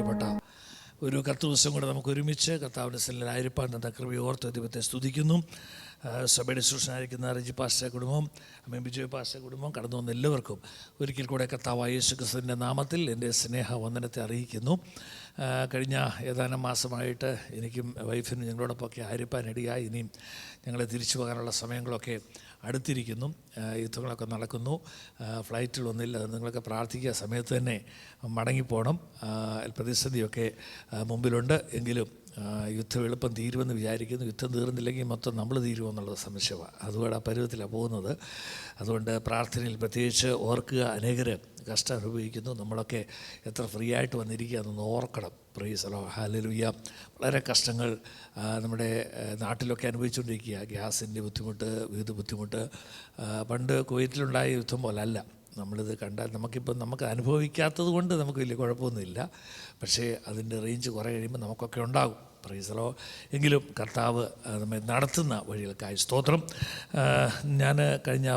അനുഗ്രഹിക്കപ്പെട്ട ഒരു ദിവസം കൂടെ നമുക്ക് ഒരുമിച്ച് കർത്താവിൻ്റെ സന്നിധിയിലായിരിക്കാൻ തന്ന കൃപയെ ഓർത്ത് ദൈവത്തെ സ്തുതിക്കുന്നു. സഭയുടെ ശുശ്രൂഷനായിരിക്കുന്ന റജി പാസ്റ്റർ കുടുംബം, ബിജോയ് പാസ്റ്റർ കുടുംബം, കടന്നു വന്ന എല്ലാവർക്കും ഒരിക്കൽ കൂടെ കർത്താവായ യേശു ക്രിസ്തുവിൻ്റെ നാമത്തിൽ എൻ്റെ സ്നേഹവന്ദനത്തെ അറിയിക്കുന്നു. കഴിഞ്ഞ ഏതാനും മാസമായിട്ട് എനിക്കും വൈഫിനും ഞങ്ങളോടൊപ്പമൊക്കെ ആയിരിക്കാനിടയായി. ഇനിയും ഞങ്ങളെ തിരിച്ചു പോകാനുള്ള സമയങ്ങളൊക്കെ അടുത്തിരിക്കുന്നു. യുദ്ധങ്ങളൊക്കെ നടക്കുന്നു, ഫ്ലൈറ്റുകളൊന്നുമില്ല. നിങ്ങളൊക്കെ പ്രാർത്ഥിക്കുക, സമയത്ത് തന്നെ മടങ്ങിപ്പോകണം. പ്രതിസന്ധിയൊക്കെ മുമ്പിലുണ്ട്. എങ്കിലും യുദ്ധം എളുപ്പം തീരുമെന്ന് വിചാരിക്കുന്നു. യുദ്ധം തീർന്നില്ലെങ്കിൽ മൊത്തം നമ്മൾ തീരുമെന്നുള്ളത് സംശയമാണ്. അതുകൊണ്ട് ആ പരുവത്തിലാണ് പോകുന്നത്. അതുകൊണ്ട് പ്രാർത്ഥനയിൽ പ്രത്യേകിച്ച് ഓർക്കുക, അനേകർ കഷ്ടം അനുഭവിക്കുന്നു. നമ്മളൊക്കെ എത്ര ഫ്രീ ആയിട്ട് വന്നിരിക്കുക എന്നൊന്ന് ഓർക്കണം. Price the Lord, hallelujah. വളരെ കഷ്ടങ്ങൾ നമ്മുടെ നാട്ടിലൊക്കെ അനുഭവിച്ചുകൊണ്ടിരിക്കുക. ഗ്യാസിൻ്റെ ബുദ്ധിമുട്ട്, വിവിധ ബുദ്ധിമുട്ട്. പണ്ട് കുവൈറ്റിലുണ്ടായ യുദ്ധം പോലല്ല. നമ്മളിത് കണ്ടാൽ നമുക്ക് അനുഭവിക്കാത്തത് കൊണ്ട് നമുക്ക് വലിയ കുഴപ്പമൊന്നുമില്ല. പക്ഷേ അതിൻ്റെ റേഞ്ച് കുറേ കഴിയുമ്പോൾ നമുക്കൊക്കെ ഉണ്ടാകും. Price the Lord. എങ്കിലും കർത്താവ് നമ്മെ നടത്തുന്ന വഴികൾക്കായി സ്തോത്രം. ഞാൻ കഴിഞ്ഞ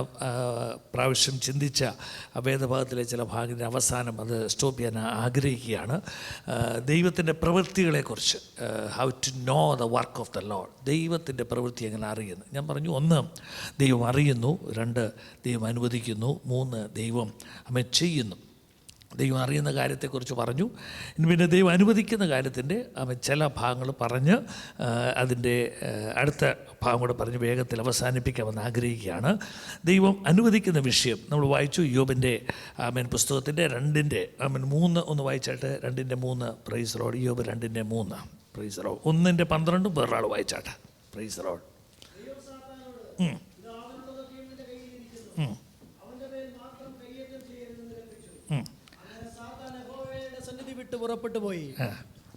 പ്രാവശ്യം ചിന്തിച്ച വേദഭാഗത്തിലെ ചില ഭാഗത്തിൻ്റെ അവസാനം അത് സ്റ്റോപ്പ് ചെയ്യാൻ ആഗ്രഹിക്കുകയാണ്. ദൈവത്തിൻ്റെ പ്രവൃത്തികളെക്കുറിച്ച്, how to know the work of the Lord. ദൈവത്തിൻ്റെ പ്രവൃത്തി എങ്ങനെ അറിയുന്നു? ഞാൻ പറഞ്ഞു, 1 ദൈവം അറിയുന്നു, 2 ദൈവം അനുവദിക്കുന്നു, 3 ദൈവം അവൻ ചെയ്യുന്നു. ദൈവം അറിയുന്ന കാര്യത്തെക്കുറിച്ച് പറഞ്ഞു. പിന്നെ ദൈവം അനുവദിക്കുന്ന കാര്യത്തിൻ്റെ അവൻ ചില ഭാഗങ്ങൾ പറഞ്ഞ് അതിൻ്റെ അടുത്ത ഭാഗം കൂടെ പറഞ്ഞ് വേഗത്തിൽ അവസാനിപ്പിക്കാമെന്ന് ആഗ്രഹിക്കുകയാണ്. ദൈവം അനുവദിക്കുന്ന വിഷയം നമ്മൾ വായിച്ചു. യോബിൻ്റെ പുസ്തകത്തിൻ്റെ 2:3 ഒന്ന് വായിച്ചാട്ട്. 2:3 പ്രൈസ് ദി ലോർഡ്. യോബ് 2:3 പ്രൈസ് ദി ലോർഡ്. 1:12 വേറൊരാൾ വായിച്ചാട്ടെ. Price the Lord. പുറപ്പെട്ടു പോയി.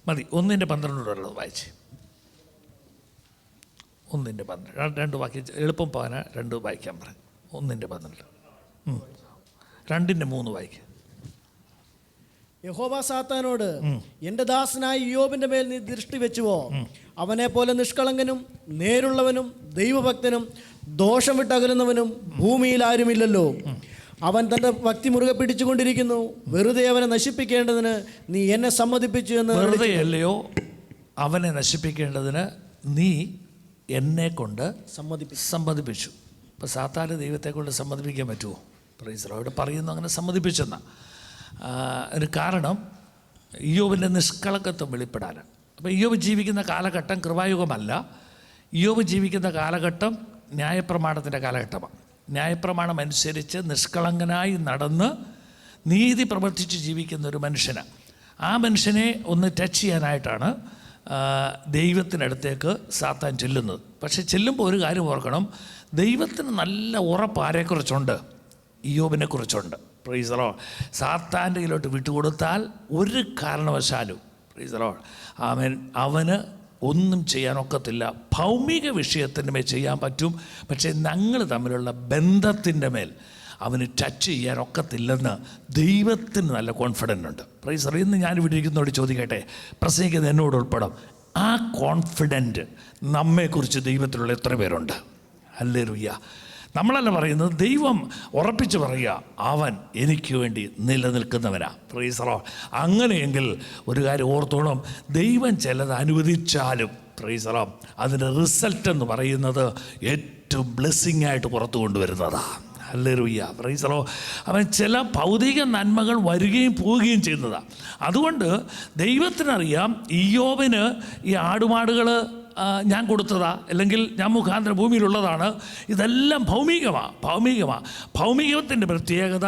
മതി. 1:12 വായിച്ച്. 1:12 2 വാക്യം എളുപ്പം പോകാനാ 2 വായിക്കാൻ പറയാം. 1:12 2:3 വായിക്കുക. യഹോവ സാത്താനോട്, എന്റെ ദാസനായ യോബിന്റെ മേൽ നീ ദൃഷ്ടി വെച്ചുവോ? അവനെ പോലെ നിഷ്കളങ്കനും നേരുള്ളവനും ദൈവഭക്തനും ദോഷം വിട്ടകലുന്നവനും ഭൂമിയിൽ ആരുമില്ലല്ലോ. അവൻ തൻ്റെ ഭക്തി മുറുകെ പിടിച്ചുകൊണ്ടിരിക്കുന്നു. വെറുതെ അവനെ നശിപ്പിക്കേണ്ടതിന് നീ എന്നെ സമ്മതിപ്പിച്ചു എന്ന്. വെറുതെ അല്ലയോ അവനെ നശിപ്പിക്കേണ്ടതിന് നീ എന്നെ കൊണ്ട് സമ്മതിപ്പിച്ചു. ഇപ്പം സാത്താന് ദൈവത്തെ കൊണ്ട് സമ്മതിപ്പിക്കാൻ പറ്റുമോ? Price the Lord. അവിടെ പറയുന്നു അങ്ങനെ സമ്മതിപ്പിച്ചെന്ന ഒരു കാരണം ഇയ്യോബിൻ്റെ നിഷ്കളങ്കത്വം വെളിപ്പെടാനാണ്. അപ്പോൾ ഇയ്യോബ് ജീവിക്കുന്ന കാലഘട്ടം കൃപായുഗമല്ല. ഇയ്യോബ് ജീവിക്കുന്ന കാലഘട്ടം ന്യായപ്രമാണത്തിൻ്റെ കാലഘട്ടമാണ്. ന്യായപ്രമാണം അനുസരിച്ച് നിഷ്കളങ്കനായി നടന്ന് നീതി പ്രവർത്തിച്ച് ജീവിക്കുന്ന ഒരു മനുഷ്യനാണ്. ആ മനുഷ്യനെ ഒന്ന് ടച്ച് ചെയ്യാനായിട്ടാണ് ദൈവത്തിനടുത്തേക്ക് സാത്താൻ ചെല്ലുന്നത്. പക്ഷെ ചെല്ലുമ്പോൾ ഒരു കാര്യം ഓർക്കണം, ദൈവത്തിന് നല്ല ഉറപ്പ് ആരെക്കുറിച്ചുണ്ട്? ഇയ്യോബിനെ കുറിച്ചുണ്ട്. Praise the Lord. സാത്താൻ്റെ കയ്യിലോട്ട് വിട്ടുകൊടുത്താൽ ഒരു കാരണവശാലും പ്രൈസ് ദി ലോർഡ് അവന് ഒന്നും ചെയ്യാനൊക്കത്തില്ല. ഭൗമിക വിഷയത്തിൻ്റെ മേൽ ചെയ്യാൻ പറ്റും, പക്ഷേ ഞങ്ങൾ തമ്മിലുള്ള ബന്ധത്തിൻ്റെ മേൽ അവന് ടച്ച് ചെയ്യാനൊക്കത്തില്ലെന്ന് ദൈവത്തിന് നല്ല കോൺഫിഡൻ്റ് ഉണ്ട്. Praise the. ഇന്ന് ഞാനിവിടെ ഇരിക്കുന്നതോട് ചോദിക്കട്ടെ, പ്രസംഗിക്കുന്നത് എന്നോട് ഉൾപ്പെടാം. ആ കോൺഫിഡൻറ്റ് നമ്മെക്കുറിച്ച് ദൈവത്തിലുള്ള എത്ര പേരുണ്ട്? ഹല്ലേലൂയ. നമ്മളല്ല പറയുന്നത്, ദൈവം ഉറപ്പിച്ച് പറയുക, അവൻ എനിക്ക് വേണ്ടി നിലനിൽക്കുന്നവനാ. Price the Lord. അങ്ങനെയെങ്കിൽ ഒരു കാര്യം ഓർത്തോണം, ദൈവം ചിലത് അനുവദിച്ചാലും പ്രൈസ് ദി ലോർഡ് അതിൻ്റെ റിസൾട്ട് എന്ന് പറയുന്നത് ഏറ്റവും ബ്ലെസ്സിങ് ആയിട്ട് പുറത്തു കൊണ്ടുവരുന്നതാണ്. ഹല്ലേലൂയ. Price the Lord. അവൻ ചില ഭൗതിക നന്മകൾ വരികയും പോവുകയും ചെയ്യുന്നതാണ്. അതുകൊണ്ട് ദൈവത്തിനറിയാം, ഇയ്യോബിന് ഈ ആടുമാടുകൾ ഞാൻ കൊടുത്തതാ, അല്ലെങ്കിൽ ഞാൻ മുഖാന്തരം ഭൂമിയിലുള്ളതാണ്. ഇതെല്ലാം ഭൗമികത്തിൻ്റെ പ്രത്യേകത,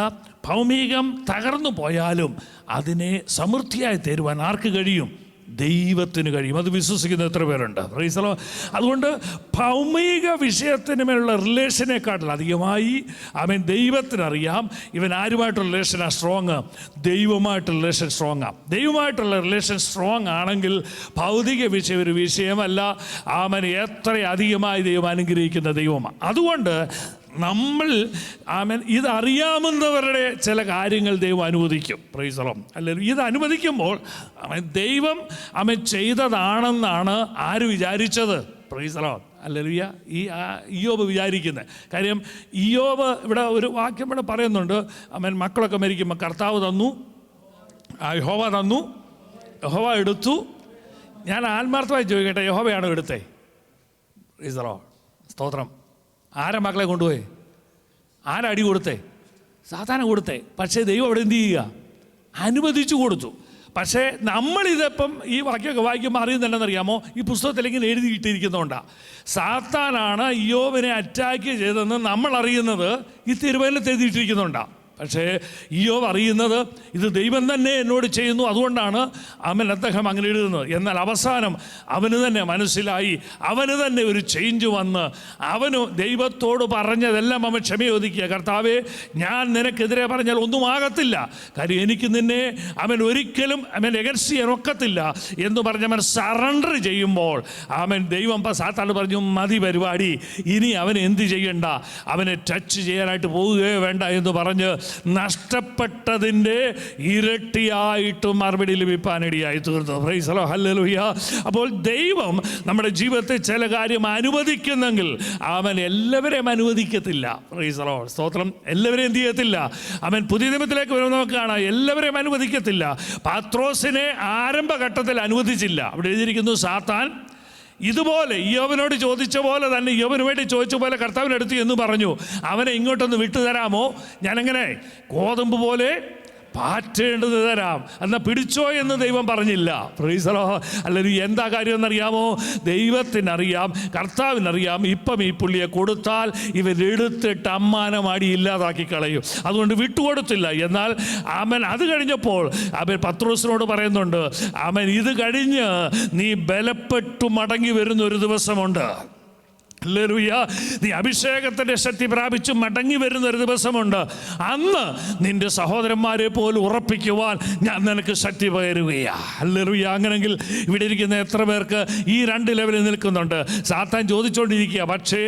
ഭൗമികം തകർന്നു പോയാലും അതിനെ സമൃദ്ധിയായി തരുവാൻ ആർക്ക് കഴിയും? ദൈവത്തിന് കഴിയും. അത് വിശ്വസിക്കുന്ന എത്ര പേരുണ്ട്? Price the Lord. അതുകൊണ്ട് ഭൗമിക വിഷയത്തിന് മേലുള്ള റിലേഷനെക്കാട്ടിൽ അധികമായി ദൈവത്തിനറിയാം ഇവൻ ആരുമായിട്ടുള്ള റിലേഷനാണ് സ്ട്രോങ്? ദൈവമായിട്ടുള്ള റിലേഷൻ സ്ട്രോങ്ങാണ്. ദൈവമായിട്ടുള്ള റിലേഷൻ സ്ട്രോങ് ആണെങ്കിൽ ഭൗതിക വിഷയം ഒരു വിഷയമല്ല. എത്ര അധികമായി ദൈവം അനുഗ്രഹിക്കുന്ന ദൈവമാണ്. അതുകൊണ്ട് നമ്മൾ ഇതറിയാവുന്നവരുടെ ചില കാര്യങ്ങൾ ദൈവം അനുവദിക്കും. Price the Lord. അല്ലെങ്കിൽ ഇത് അനുവദിക്കുമ്പോൾ ദൈവം ചെയ്തതാണെന്നാണ് ആര് വിചാരിച്ചത്? Price the Lord. ഹല്ലേലൂയ. ഇയ്യോബ് വിചാരിക്കുന്നത് കാര്യം, ഇയ്യോബ് ഇവിടെ ഒരു വാക്യം ഇവിടെ പറയുന്നുണ്ട്, മക്കളൊക്കെ മരിക്കുമ്പോൾ കർത്താവ് തന്നു, യഹോവ തന്നു, യഹോവ എടുത്തു. ഞാൻ ആത്മാർത്ഥമായി ചോദിക്കട്ടെ, യഹോവയാണോ എടുത്തേ? സ്തോത്രം. ആരാ മക്കളെ കൊണ്ടുപോയി? ആരാ അടി കൊടുത്തേ? സാധാരണ കൊടുത്തേ. പക്ഷേ ദൈവം അവിടെ എന്ത് ചെയ്യുക? അനുവദിച്ചു കൊടുത്തു. പക്ഷേ നമ്മളിതിപ്പം ഈ വാക്യമൊക്കെ വായിക്കുമ്പോൾ അറിയുന്നുണ്ടെന്നറിയാമോ? ഈ പുസ്തകത്തിലേക്ക് എഴുതിയിട്ടിരിക്കുന്നതുകൊണ്ടാണ്. സാത്താനാണ് ഇയ്യോബിനെ അറ്റാക്ക് ചെയ്തതെന്ന് നമ്മൾ അറിയുന്നത് ഈ തിരുവചനത്തിൽ എഴുതിയിട്ടിരിക്കുന്നുണ്ടാണ്. പക്ഷേ ഇയ്യോബ് അറിയുന്നത് ഇത് ദൈവം തന്നെ എന്നോട് ചെയ്യുന്നു, അതുകൊണ്ടാണ് അദ്ദേഹം അങ്ങനെ എഴുതുന്നത്. എന്നാൽ അവസാനം അവന് തന്നെ മനസ്സിലായി, അവന് തന്നെ ഒരു ചേഞ്ച് വന്ന് അവന് ദൈവത്തോട് പറഞ്ഞതെല്ലാം അവൻ ക്ഷമയോദിക്കുക. കർത്താവേ, ഞാൻ നിനക്കെതിരെ പറഞ്ഞാൽ ഒന്നും ആകത്തില്ല, കാര്യം എനിക്ക് നിന്നെ ഒരിക്കലും എഗൻസ്റ്റ് ചെയ്യാൻ ഒക്കത്തില്ല എന്ന് പറഞ്ഞ് അവൻ സറണ്ടർ ചെയ്യുമ്പോൾ ദൈവം സാത്താൻ പറഞ്ഞു, മതി പരിപാടി, ഇനി അവൻ എന്ത് ചെയ്യണ്ട, അവനെ ടച്ച് ചെയ്യാനായിട്ട് പോവുകയോ വേണ്ട എന്ന് പറഞ്ഞ് നഷ്ടപ്പെട്ടതിൻ്റെ ഇരട്ടിയായിട്ട് മറുപടി ലഭിക്കാനിടയായി തീർന്നു. Price the Lord, hallelujah. അപ്പോൾ ദൈവം നമ്മുടെ ജീവിതത്തിൽ ചില കാര്യം അനുവദിക്കുന്നെങ്കിൽ അവൻ എല്ലാവരെയും അനുവദിക്കത്തില്ല. പ്രൈസ് ദി ലോർഡ്, സ്തോത്രം. എല്ലാവരെയും എന്ത് ചെയ്യത്തില്ല? പുതിയ നിയമത്തിലേക്ക് വരുമ്പോൾ നമുക്ക് കാണാം, എല്ലാവരെയും അനുവദിക്കത്തില്ല. പത്രോസിനെ ആരംഭഘട്ടത്തിൽ അനുവദിച്ചില്ല. അവിടെ എഴുതിയിരിക്കുന്നു, സാത്താൻ ഇതുപോലെ ഇയ്യോബിനോട് ചോദിച്ച പോലെ തന്നെ, ഇയ്യോബിന് വേണ്ടി ചോദിച്ച പോലെ കർത്താവിനെടുത്തു എന്ന് പറഞ്ഞു, അവനെ ഇങ്ങോട്ടൊന്ന് വിട്ടുതരാമോ? ഞാനെങ്ങനെ ഗോതമ്പ് പോലെ പാറ്റേണ്ടത് തരാം, എന്നാൽ പിടിച്ചോ എന്ന് ദൈവം പറഞ്ഞില്ല. Price the Lord. അല്ലെങ്കിൽ എന്താ കാര്യം എന്നറിയാമോ? ദൈവത്തിനറിയാം, കർത്താവിനറിയാം, ഇപ്പം ഈ പുള്ളിയെ കൊടുത്താൽ ഇവരെടുത്തിട്ട് അമ്മാനമാടി ഇല്ലാതാക്കി കളയും, അതുകൊണ്ട് വിട്ടുകൊടുത്തില്ല. എന്നാൽ അത് കഴിഞ്ഞപ്പോൾ പത്രോസിനോട് പറയുന്നുണ്ട്, ഇത് കഴിഞ്ഞ് നീ ബലപ്പെട്ടു മടങ്ങി വരുന്ന ഒരു ദിവസമുണ്ട്. ഹല്ലേലൂയ. നീ അഭിഷേകത്തിൻ്റെ ശക്തി പ്രാപിച്ച് മടങ്ങി വരുന്ന ഒരു ദിവസമുണ്ട്. അന്ന് നിന്റെ സഹോദരന്മാരെ പോലും ഉറപ്പിക്കുവാൻ ഞാൻ നിനക്ക് ശക്തി പകരുകയാണ്. ഹല്ലേലൂയ. അങ്ങനെങ്കിൽ ഇവിടെ ഇരിക്കുന്ന എത്ര പേർക്ക് ഈ രണ്ട് ലെവലിൽ നിൽക്കുന്നുണ്ട്? സാത്താൻ ചോദിച്ചുകൊണ്ടിരിക്കുക, പക്ഷേ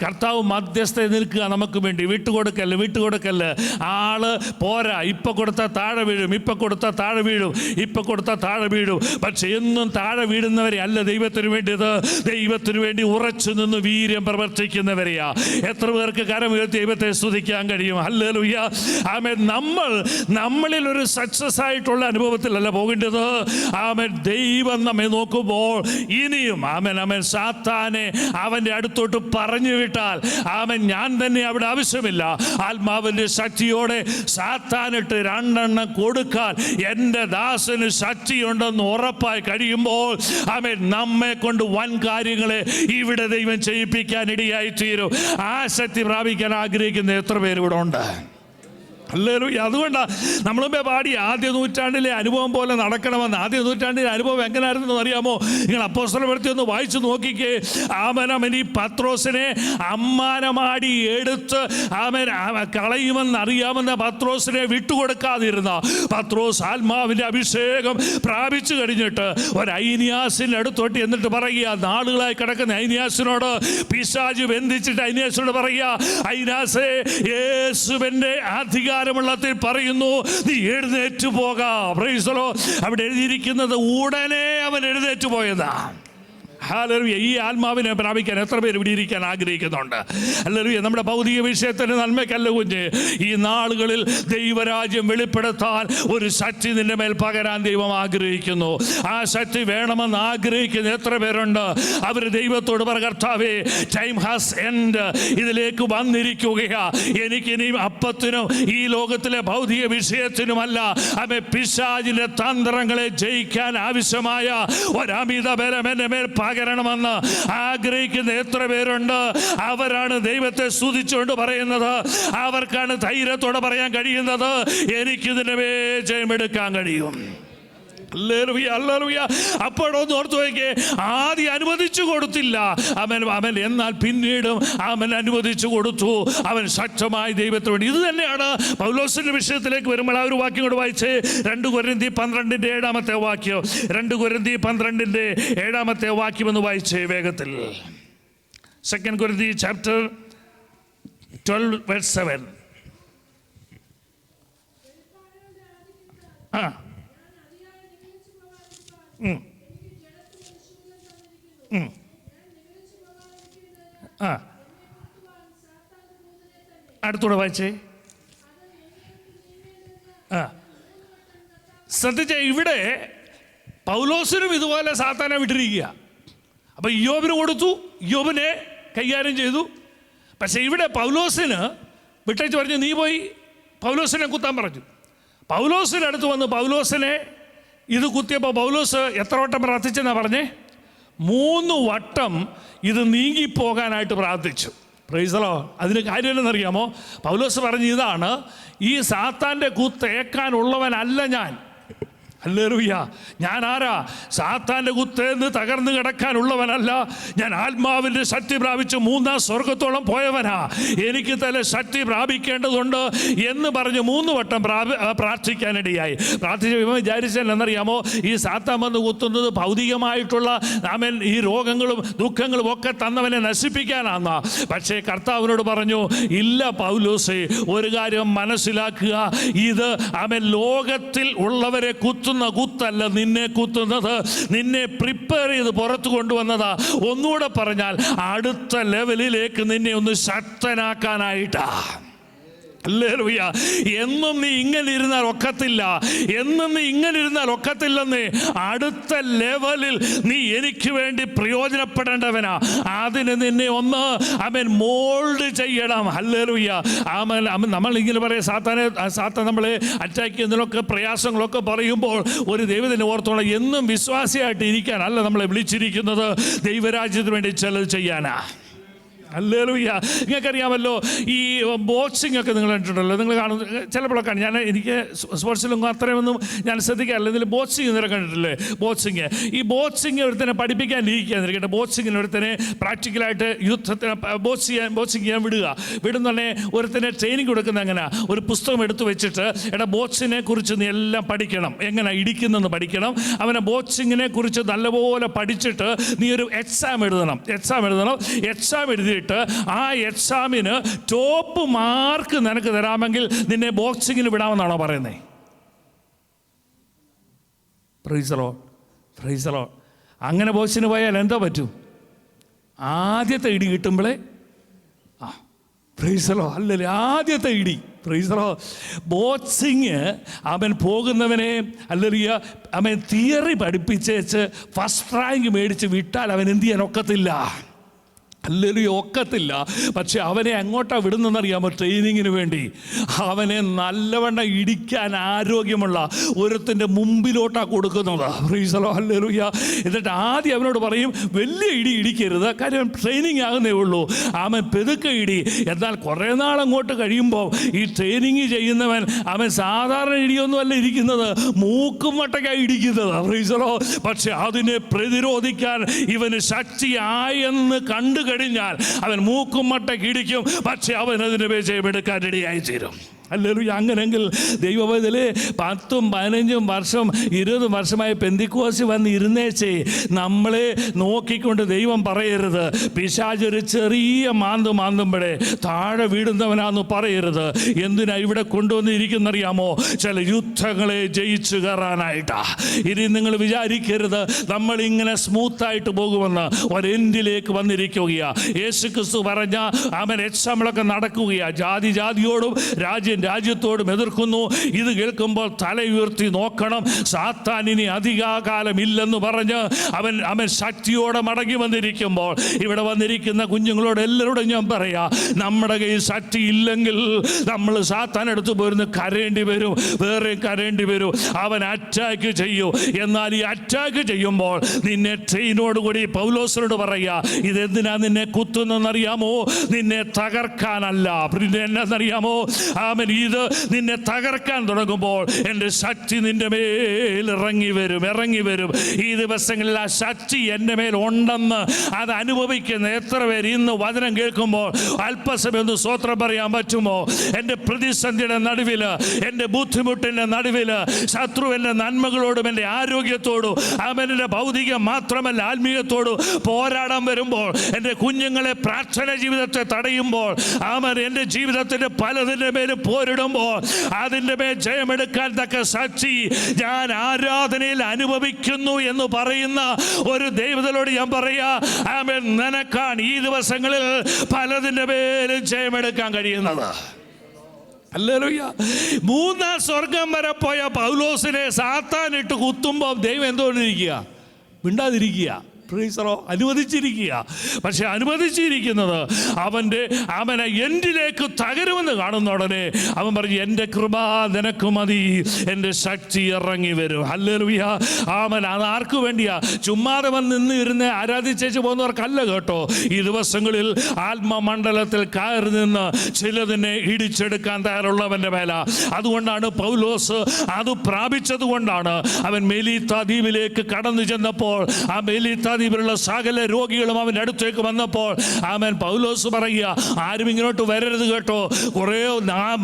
കർത്താവ് മധ്യസ്ഥ നിൽക്കുക നമുക്ക് വേണ്ടി. വിട്ടുകൊടുക്കല്ല്. ആള് പോരാ, ഇപ്പം കൊടുത്താൽ താഴെ വീഴും, ഇപ്പം കൊടുത്താൽ താഴെ വീഴും. പക്ഷെ എന്നും താഴെ വീഴുന്നവരെ അല്ല ദൈവത്തിന് വേണ്ടിയത്. ദൈവത്തിന് വേണ്ടി ഉറച്ചു നിന്ന് വീര്യം പ്രവർത്തിക്കുന്നവരെയാ. എത്ര പേർക്ക് കരമുയർത്തി ദൈവത്തെ സ്തുതിക്കാൻ കഴിയും? ഹല്ലേലൂയ. നമ്മളിൽ ഒരു സക്സസ് ആയിട്ടുള്ള അനുഭവത്തിലല്ല പോകേണ്ടത്. ദൈവം നമ്മെ നോക്കുമ്പോൾ ഇനിയും സാത്താനെ അവൻ്റെ അടുത്തോട്ട് പറഞ്ഞു വിട്ടാൽ ഞാൻ തന്നെ അവിടെ ആവശ്യമില്ല. ആത്മാവിൻ്റെ ശക്തിയോടെ സാത്താനിട്ട് രണ്ടെണ്ണം കൊടുക്കാൻ എൻ്റെ ദാസന് ശക്തിയുണ്ടെന്ന് ഉറപ്പായി കഴിയുമ്പോൾ നമ്മെ കൊണ്ട് വൻ കാര്യങ്ങളെ ഇവിടെ ദൈവം ചെയ്യിപ്പിക്കാനിടയായി തീരും. ആ ശക്തി പ്രാപിക്കാൻ ആഗ്രഹിക്കുന്ന എത്ര പേര് ഇവിടെ ഉണ്ട്? അതുകൊണ്ടാണ് നമ്മളുമ്പേ പാടി ആദ്യ നൂറ്റാണ്ടിലെ അനുഭവം പോലെ നടക്കണമെന്ന്. ആദ്യ നൂറ്റാണ്ടിലെ അനുഭവം എങ്ങനെയായിരുന്നു അറിയാമോ? നിങ്ങൾ അപ്പോസ്തലപ്രവൃത്തി ഒന്ന് വായിച്ചു നോക്കിക്കേ. ഈ പത്രോസിനെ അമ്മാനമാടി എടുത്ത് കളയുമെന്നറിയാമെന്ന പത്രോസിനെ വിട്ടുകൊടുക്കാതിരുന്ന പത്രോസ് ആത്മാവിൻ്റെ അഭിഷേകം പ്രാപിച്ചു കഴിഞ്ഞിട്ട് ഒരു ഐനിയാസിൻ്റെ അടുത്തോട്ട് എന്നിട്ട് പറയുക, നാളുകളായി കിടക്കുന്ന ഐനിയാസിനോട് പിശാച് ബന്ധിച്ചിട്ട് ഐനിയാസിനോട് പറയുക, ഐനിയാസേ, യേശുവിൻ്റെ അധികാരം പറയുന്നു, നീ എഴുന്നേറ്റ് പോകാം. Price the Lord. അവിടെ എഴുതിയിരിക്കുന്നത് ഉടനെ അവൻ എഴുന്നേറ്റ് പോയതാ. ഹല്ലേലൂയ. ഈ ആത്മാവിനെ പ്രാപിക്കാൻ എത്ര പേര് ഇവിടെ ഇരിക്കാൻ ആഗ്രഹിക്കുന്നുണ്ട്? ഹല്ലേലൂയ. നമ്മുടെ ഭൗതിക വിഷയത്തിന് നന്മയ്ക്കല്ല കുഞ്ഞ്, ഈ നാളുകളിൽ ദൈവരാജ്യം വെളിപ്പെടുത്താൻ ഒരു ശക്തി നിന്റെ മേൽ പകരാൻ ദൈവം ആഗ്രഹിക്കുന്നു. ആ ശക്തി വേണമെന്ന് ആഗ്രഹിക്കുന്ന എത്ര പേരുണ്ട്? അവർ ദൈവത്തോട് പറ, കർത്താവേ, ടൈം ഹാസ് എൻഡ്, ഇതിലേക്ക് വന്നിരിക്കുകയാ. എനിക്കിനി അപ്പത്തിനും ഈ ലോകത്തിലെ ഭൗതിക വിഷയത്തിനുമല്ല, പിശാചിന്റെ തന്ത്രങ്ങളെ ജയിക്കാൻ ആവശ്യമായ ഒരമിത ബലം എന്റെ മേൽ പകരണമെന്ന് ആഗ്രഹിക്കുന്ന എത്ര പേരുണ്ട്? അവരാണ് ദൈവത്തെ സ്തുതിച്ചുകൊണ്ട് പറയുന്നത്. അവർക്കാണ് ധൈര്യത്തോടെ പറയാൻ കഴിയുന്നത്, എനിക്കിതിനെ ജയമെടുക്കാൻ കഴിയും. അപ്പോഴൊന്ന് ഓർത്തു നോക്കിയേ, ആദ്യം അനുവദിച്ചു കൊടുത്തില്ല എന്നാൽ പിന്നീടും അനുവദിച്ചു കൊടുത്തു. അവൻ ശക്തമായി ദൈവത്തിന് വേണ്ടി. ഇത് തന്നെയാണ് പൗലോസിന്റെ വിഷയത്തിലേക്ക് വരുമ്പോൾ ആ ഒരു വാക്യം കൂടെ വായിച്ചേ. 2 കൊരിന്ത്യർ 12:7 വാക്യം. 2 കൊരിന്ത്യർ 12:7 വാക്യം എന്ന് വായിച്ചേ വേഗത്തിൽ. 2 കൊരിന്ത്യർ chapter 12:7. അടുത്തൂടെ വായിച്ചേ. ശ്രദ്ധിച്ച, ഇവിടെ പൗലോസിനും ഇതുപോലെ സാത്താനെ വിട്ടിരിക്കുക. അപ്പം ഇയ്യോബിന് കൊടുത്തു, ഇയ്യോബിനെ കൈകാര്യം ചെയ്തു. പക്ഷേ ഇവിടെ പൗലോസിന് വിട്ടേച്ച് പറഞ്ഞു, നീ പോയി പൗലോസിനെ കുത്താൻ പറഞ്ഞു. പൗലോസിൻ്റെ അടുത്ത് വന്ന് പൗലോസിനെ ഇത് കുത്തിയപ്പോൾ പൗലോസ് എത്ര വട്ടം പ്രാർത്ഥിച്ചെന്നാണ് പറഞ്ഞേ? 3 വട്ടം ഇത് നീങ്ങിപ്പോകാനായിട്ട് പ്രാർത്ഥിച്ചു. Price the Lord. അതിന് കാര്യം എന്നറിയാമോ? പൗലോസ് പറഞ്ഞു, ഇതാണ്, ഈ സാത്താൻ്റെ കുത്തേക്കാനുള്ളവനല്ല ഞാൻ. ഹല്ലേലൂയ. ഞാൻ ആരാ? സാത്താൻ്റെ കുത്തേന്ന് തകർന്നു കിടക്കാനുള്ളവനല്ല ഞാൻ. ആത്മാവിൻ്റെ ശക്തി പ്രാപിച്ച് 3ാം സ്വർഗത്തോളം പോയവനാ. എനിക്ക് തന്നെ ശക്തി പ്രാപിക്കേണ്ടതുണ്ട് എന്ന് പറഞ്ഞ് 3 വട്ടം പ്രാർത്ഥിക്കാനിടയായി. പ്രാർത്ഥിച്ച വിചാരിച്ചാൽ എന്നറിയാമോ? ഈ സാത്താൻ വന്ന് കുത്തുന്നത് ഭൗതികമായിട്ടുള്ള ഈ രോഗങ്ങളും ദുഃഖങ്ങളും ഒക്കെ തന്നവനെ നശിപ്പിക്കാനാണ്. പക്ഷേ കർത്താവിനോട് പറഞ്ഞു, ഇല്ല പൗലോസേ, ഒരു കാര്യം മനസ്സിലാക്കുക, ഇത് ലോകത്തിൽ ഉള്ളവരെ കുത്തല്ല നിന്നെ കുത്തുന്നത്, നിന്നെ പ്രിപ്പയർ ചെയ്ത് പുറത്തു കൊണ്ടുവന്നതാ. ഒന്നുകൂടെ പറഞ്ഞാൽ അടുത്ത ലെവലിലേക്ക് നിന്നെ ഒന്ന് ശക്തനാക്കാനായിട്ടാ. ഹല്ലേലൂയ. എന്നും നീ ഇങ്ങനെ ഇരുന്നാൽ ഒക്കത്തില്ല, എന്നും നീ ഇങ്ങനെ ഇരുന്നാൽ ഒക്കത്തില്ലെന്ന്. അടുത്ത ലെവലിൽ നീ എനിക്ക് വേണ്ടി പ്രയോജനപ്പെടേണ്ടവനാ. അതിന് നിന്നെ ഒന്ന് മോൾഡ് ചെയ്യണം. ഹല്ലേലൂയ. നമ്മൾ ഇങ്ങനെ പറയാം, സാത്താൻ നമ്മളെ അറ്റാക്ക് ചെയ്യുന്നതിനൊക്കെ പ്രയാസങ്ങളൊക്കെ പറയുമ്പോൾ ഒരു ദൈവത്തിനെ ഓർത്തോളം, എന്നും വിശ്വാസിയായിട്ട് ഇരിക്കാനല്ല നമ്മളെ വിളിച്ചിരിക്കുന്നത്, ദൈവരാജ്യത്തിന് വേണ്ടി ചിലത് ചെയ്യാനാ. ഹല്ലേലൂയ. നിങ്ങൾക്കറിയാമല്ലോ, ഈ ബോക്സിംഗ് ഒക്കെ നിങ്ങൾ കണ്ടിട്ടുണ്ടല്ലോ, നിങ്ങൾ കാണുന്നു ചിലപ്പോഴൊക്കെ. എനിക്ക് സ്പോർട്സിലൊന്നും അത്രയൊന്നും ഞാൻ ശ്രദ്ധിക്കാറില്ല. ഇതിൽ ബോക്സിങ് നിങ്ങളെ കണ്ടിട്ടില്ലേ? ബോക്സിങ്, ഈ ബോക്സിങ് ഒരുത്തനെ പഠിപ്പിക്കാനിരിക്കുകയെന്നിരിക്കട്ടെ. ബോക്സിങ്ങിന് ഒരുത്തനെ പ്രാക്ടിക്കലായിട്ട് യുദ്ധത്തിന് ബോക്സിങ് ചെയ്യാൻ വിടുന്നുണ്ടെ ഒരുത്തനെ ട്രെയിനിങ് കൊടുക്കുന്ന എങ്ങനെ? ഒരു പുസ്തകം എടുത്തു വെച്ചിട്ട്, ബോക്സിനെ കുറിച്ച് നീ എല്ലാം പഠിക്കണം, എങ്ങനെ ഇടിക്കുന്നെന്ന് പഠിക്കണം. അവനെ ബോക്സിങ്ങിനെ കുറിച്ച് നല്ലപോലെ പഠിച്ചിട്ട് നീ ഒരു എക്സാം എഴുതണം. എക്സാം എഴുതി ആ എക്സാമിന് ടോപ്പ് മാർക്ക് നിനക്ക് തരാമെങ്കിൽ നിന്നെ ബോക്സിങ്ങിന് വിടാമെന്നാണോ പറയുന്നത്? Price the Lord, price the Lord. അങ്ങനെ ബോക്സിന് പോയാൽ എന്താ പറ്റും? ആദ്യത്തെ ഇടി കിട്ടുമ്പോഴേ പ്രൈസ് ദി ലോർഡ്, അല്ലല്ലേ, ആദ്യത്തെ ഇടി. Praise the Lord. ബോക്സിങ് പോകുന്നവനെ അല്ലറിയ തിയറി പഠിപ്പിച്ചേച്ച് ഫസ്റ്റ് റാങ്ക് മേടിച്ച് വിട്ടാൽ അവൻ എന്ത് ചെയ്യാൻ ഒക്കത്തില്ല. അല്ലെങ്കിൽ ഒക്കത്തില്ല. പക്ഷെ അവനെ എങ്ങോട്ടാണ് വിടുന്നതെന്നറിയാമോ? ട്രെയിനിങ്ങിന് വേണ്ടി. അവനെ നല്ലവണ്ണം ഇടിക്കാൻ ആരോഗ്യമുള്ള ഒരുത്തിൻ്റെ മുമ്പിലോട്ടാണ് കൊടുക്കുന്നത്. ഹല്ലേലൂയ. എന്നിട്ട് ആദ്യം അവനോട് പറയും, വലിയ ഇടി ഇടിക്കരുത്, കാര്യം ട്രെയിനിങ് ആകുന്നേ ഉള്ളൂ. അവൻ പെതുക്കെ ഇടി. എന്നാൽ കുറേ നാളങ്ങോട്ട് കഴിയുമ്പോൾ ഈ ട്രെയിനിങ് ചെയ്യുന്നവൻ സാധാരണ ഇടിയൊന്നും അല്ല ഇരിക്കുന്നത്, മൂക്കും മട്ടക്കായി ഇടിക്കുന്നത്. പക്ഷെ അതിനെ പ്രതിരോധിക്കാൻ ഇവന് ശക്തിയായെന്ന് കണ്ടു കഴിഞ്ഞാൽ അവൻ മൂക്കും മട്ടയ്ക്ക് ഇടിക്കും. പക്ഷെ അവൻ അതിന് വിജയമെടുക്കാൻ ഇടയായി തീരും. ഹല്ലേലൂയ. അങ്ങനെങ്കിൽ ദൈവവേദനയിലെ 10, 15 വർഷം 20 വർഷമായി പെന്തിക്കോസ് വന്ന് ഇരുന്നേച്ചേ നമ്മളെ നോക്കിക്കൊണ്ട് ദൈവം പറയരുത്, പിശാച് ഒരു ചെറിയ മാന്തുമ്പോഴേ താഴെ വീടുന്നവനാന്ന് പറയരുത്. എന്തിനാ ഇവിടെ കൊണ്ടുവന്നിരിക്കുന്നറിയാമോ? ചില യുദ്ധങ്ങളെ ജയിച്ചു കയറാനായിട്ടാ. ഇനി നിങ്ങൾ വിചാരിക്കരുത് നമ്മളിങ്ങനെ സ്മൂത്തായിട്ട് പോകുമെന്ന്. ഒരെൻഡിലേക്ക് വന്നിരിക്കുകയാ. യേശുക്രിസ്തു പറഞ്ഞ എക്സാമ്പിളൊക്കെ നടക്കുകയാ. ജാതി ജാതിയോടും രാജ്യത്തോടും എതിർക്കുന്നു. ഇത് കേൾക്കുമ്പോൾ തല ഉയർത്തി നോക്കണം. സാത്താൻ ഇനി അധികകാലം ഇല്ലെന്ന് പറഞ്ഞ് അവൻ ശക്തിയോടെ മടങ്ങി വന്നിരിക്കുമ്പോൾ ഇവിടെ വന്നിരിക്കുന്ന കുഞ്ഞുങ്ങളോട് എല്ലാവരോടും ഞാൻ പറയാ, നമ്മുടെ കയ്യിൽ ശക്തി ഇല്ലെങ്കിൽ നമ്മൾ സാത്താൻ എടുത്തു പോരുന്ന് കരയേണ്ടി വരും, വേറെ കരയേണ്ടി വരും. അവൻ അറ്റാക്ക് ചെയ്യും. എന്നാൽ ഈ അറ്റാക്ക് ചെയ്യുമ്പോൾ നിന്നെ ട്രെയിനോടുകൂടി പൗലോസിനോട് പറയാ, ഇതെന്തിനാ നിന്നെ കുത്തുന്നറിയാമോ? നിന്നെ തകർക്കാനല്ല. പിന്നെ എന്നറിയാമോ? ഇത് നിന്നെ തകർക്കാൻ തുടങ്ങുമ്പോൾ എൻ്റെ ശക്തി നിന്റെ മേൽ ഇറങ്ങി വരും. ഈ ദിവസങ്ങളിൽ ആ ശക്തി എൻ്റെ മേൽ ഉണ്ടെന്ന് അത് അനുഭവിക്കുന്ന എത്ര പേര് ഇന്ന് വചനം കേൾക്കുമ്പോൾ അല്പസമയം ഒന്ന് സ്തോത്രം പറയാൻ പറ്റുമോ? എൻ്റെ പ്രതിസന്ധിയുടെ നടുവിൽ, എൻ്റെ ബുദ്ധിമുട്ടിൻ്റെ നടുവിൽ, ശത്രുവിൻ്റെ നന്മകളോടും എൻ്റെ ആരോഗ്യത്തോടും അവൻ്റെ ഭൗതികം മാത്രമല്ല ആത്മീയത്തോടും പോരാടാൻ വരുമ്പോൾ, എൻ്റെ കുഞ്ഞുങ്ങളെ പ്രാർത്ഥന ജീവിതത്തെ തടയുമ്പോൾ, എൻ്റെ ജീവിതത്തിൻ്റെ പലതിൻ്റെ മേലും പോരിടുമ്പോൾ അതിൻ്റെ മേൽ ജയമെടുക്കാൻ തക്ക ശക്തി ഞാൻ ആരാധനയിൽ അനുഭവിക്കുന്നു എന്ന് പറയുന്ന ഒരു ദൈവത്തിനോട് ഞാൻ പറയാ, നിനക്കാണ് ഈ ദിവസങ്ങളിൽ പലതിൻ്റെ മേലും ജയമെടുക്കാൻ കഴിയുന്നത്. ഹല്ലേലൂയ. മൂന്നാം സ്വർഗം വരെ പോയ പൗലോസിനെ സാത്താനിട്ട് കുത്തുമ്പോൾ ദൈവം എന്തുകൊണ്ടിരിക്കുക? മിണ്ടാതിരിക്കുക. അനുവദിച്ചിരിക്കുക. പക്ഷെ അനുവദിച്ചിരിക്കുന്നത് അവനെ എന്റിലേക്ക് തകരുമെന്ന് കാണുന്ന ഉടനെ അവൻ പറഞ്ഞു, എൻ്റെ കൃപ നിനക്ക് മതി, എൻ്റെ ശക്തി ഇറങ്ങി വരും. ഹല്ലേലൂയ. അത് ആർക്കു വേണ്ടിയാ? ചുമ്മാതെ വന്ന് നിന്ന് ഇരുന്ന് ആരാധിച്ചേച്ച് പോകുന്നവർക്കല്ല കേട്ടോ. ഈ ദിവസങ്ങളിൽ ആത്മമണ്ഡലത്തിൽ കയറി നിന്ന് ചിലതിനെ ഇടിച്ചെടുക്കാൻ തയ്യാറുള്ളവൻ്റെ മേല. അതുകൊണ്ടാണ് പൗലോസ് അത് പ്രാപിച്ചത് കൊണ്ടാണ് അവൻ മെലീത്ത ദ്വീപിലേക്ക് കടന്നു ചെന്നപ്പോൾ ആ മെലീത്ത ദ്വീപിലുള്ള സകല രോഗികളും അവൻ്റെ അടുത്തേക്ക് വന്നപ്പോൾ പൗലോസ് പറയുക, ആരും ഇങ്ങോട്ട് വരരുത് കേട്ടോ. കുറേ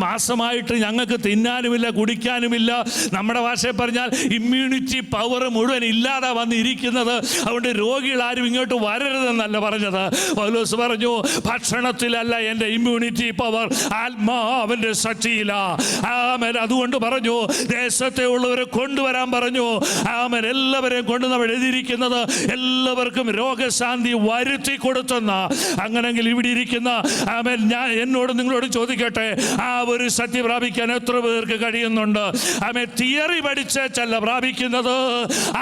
മാസമായിട്ട് ഞങ്ങൾക്ക് തിന്നാനുമില്ല കുടിക്കാനുമില്ല. നമ്മുടെ ഭാഷയിൽ പറഞ്ഞാൽ ഇമ്മ്യൂണിറ്റി പവർ മുഴുവൻ ഇല്ലാതെ വന്നിരിക്കുന്നത്. അതുകൊണ്ട് രോഗികൾ ആരും ഇങ്ങോട്ട് വരരുതെന്നല്ല പറഞ്ഞത്. പൗലോസ് പറഞ്ഞു, ഭക്ഷണത്തിലല്ല എൻ്റെ ഇമ്മ്യൂണിറ്റി പവർ, ആത്മാവിൻ്റെ ശക്തിയില. അതുകൊണ്ട് പറഞ്ഞു, ദേശത്തെ ഉള്ളവരെ കൊണ്ടുവരാൻ പറഞ്ഞു. എല്ലാവരെയും കൊണ്ട് നമ്മൾ എഴുതിയിരിക്കുന്നത് എല്ലാവർക്കും രോഗശാന്തി വരുത്തി കൊടുത്തെന്ന. അങ്ങനെങ്കിൽ ഇവിടെ ഇരിക്കുന്ന ഞാൻ എന്നോട് നിങ്ങളോട് ചോദിക്കട്ടെ, ആ ഒരു സത്യം പ്രാപിക്കാൻ എത്ര പേർക്ക് കഴിയുന്നുണ്ട്? തിയറി പഠിച്ചല്ല പ്രാപിക്കുന്നത്,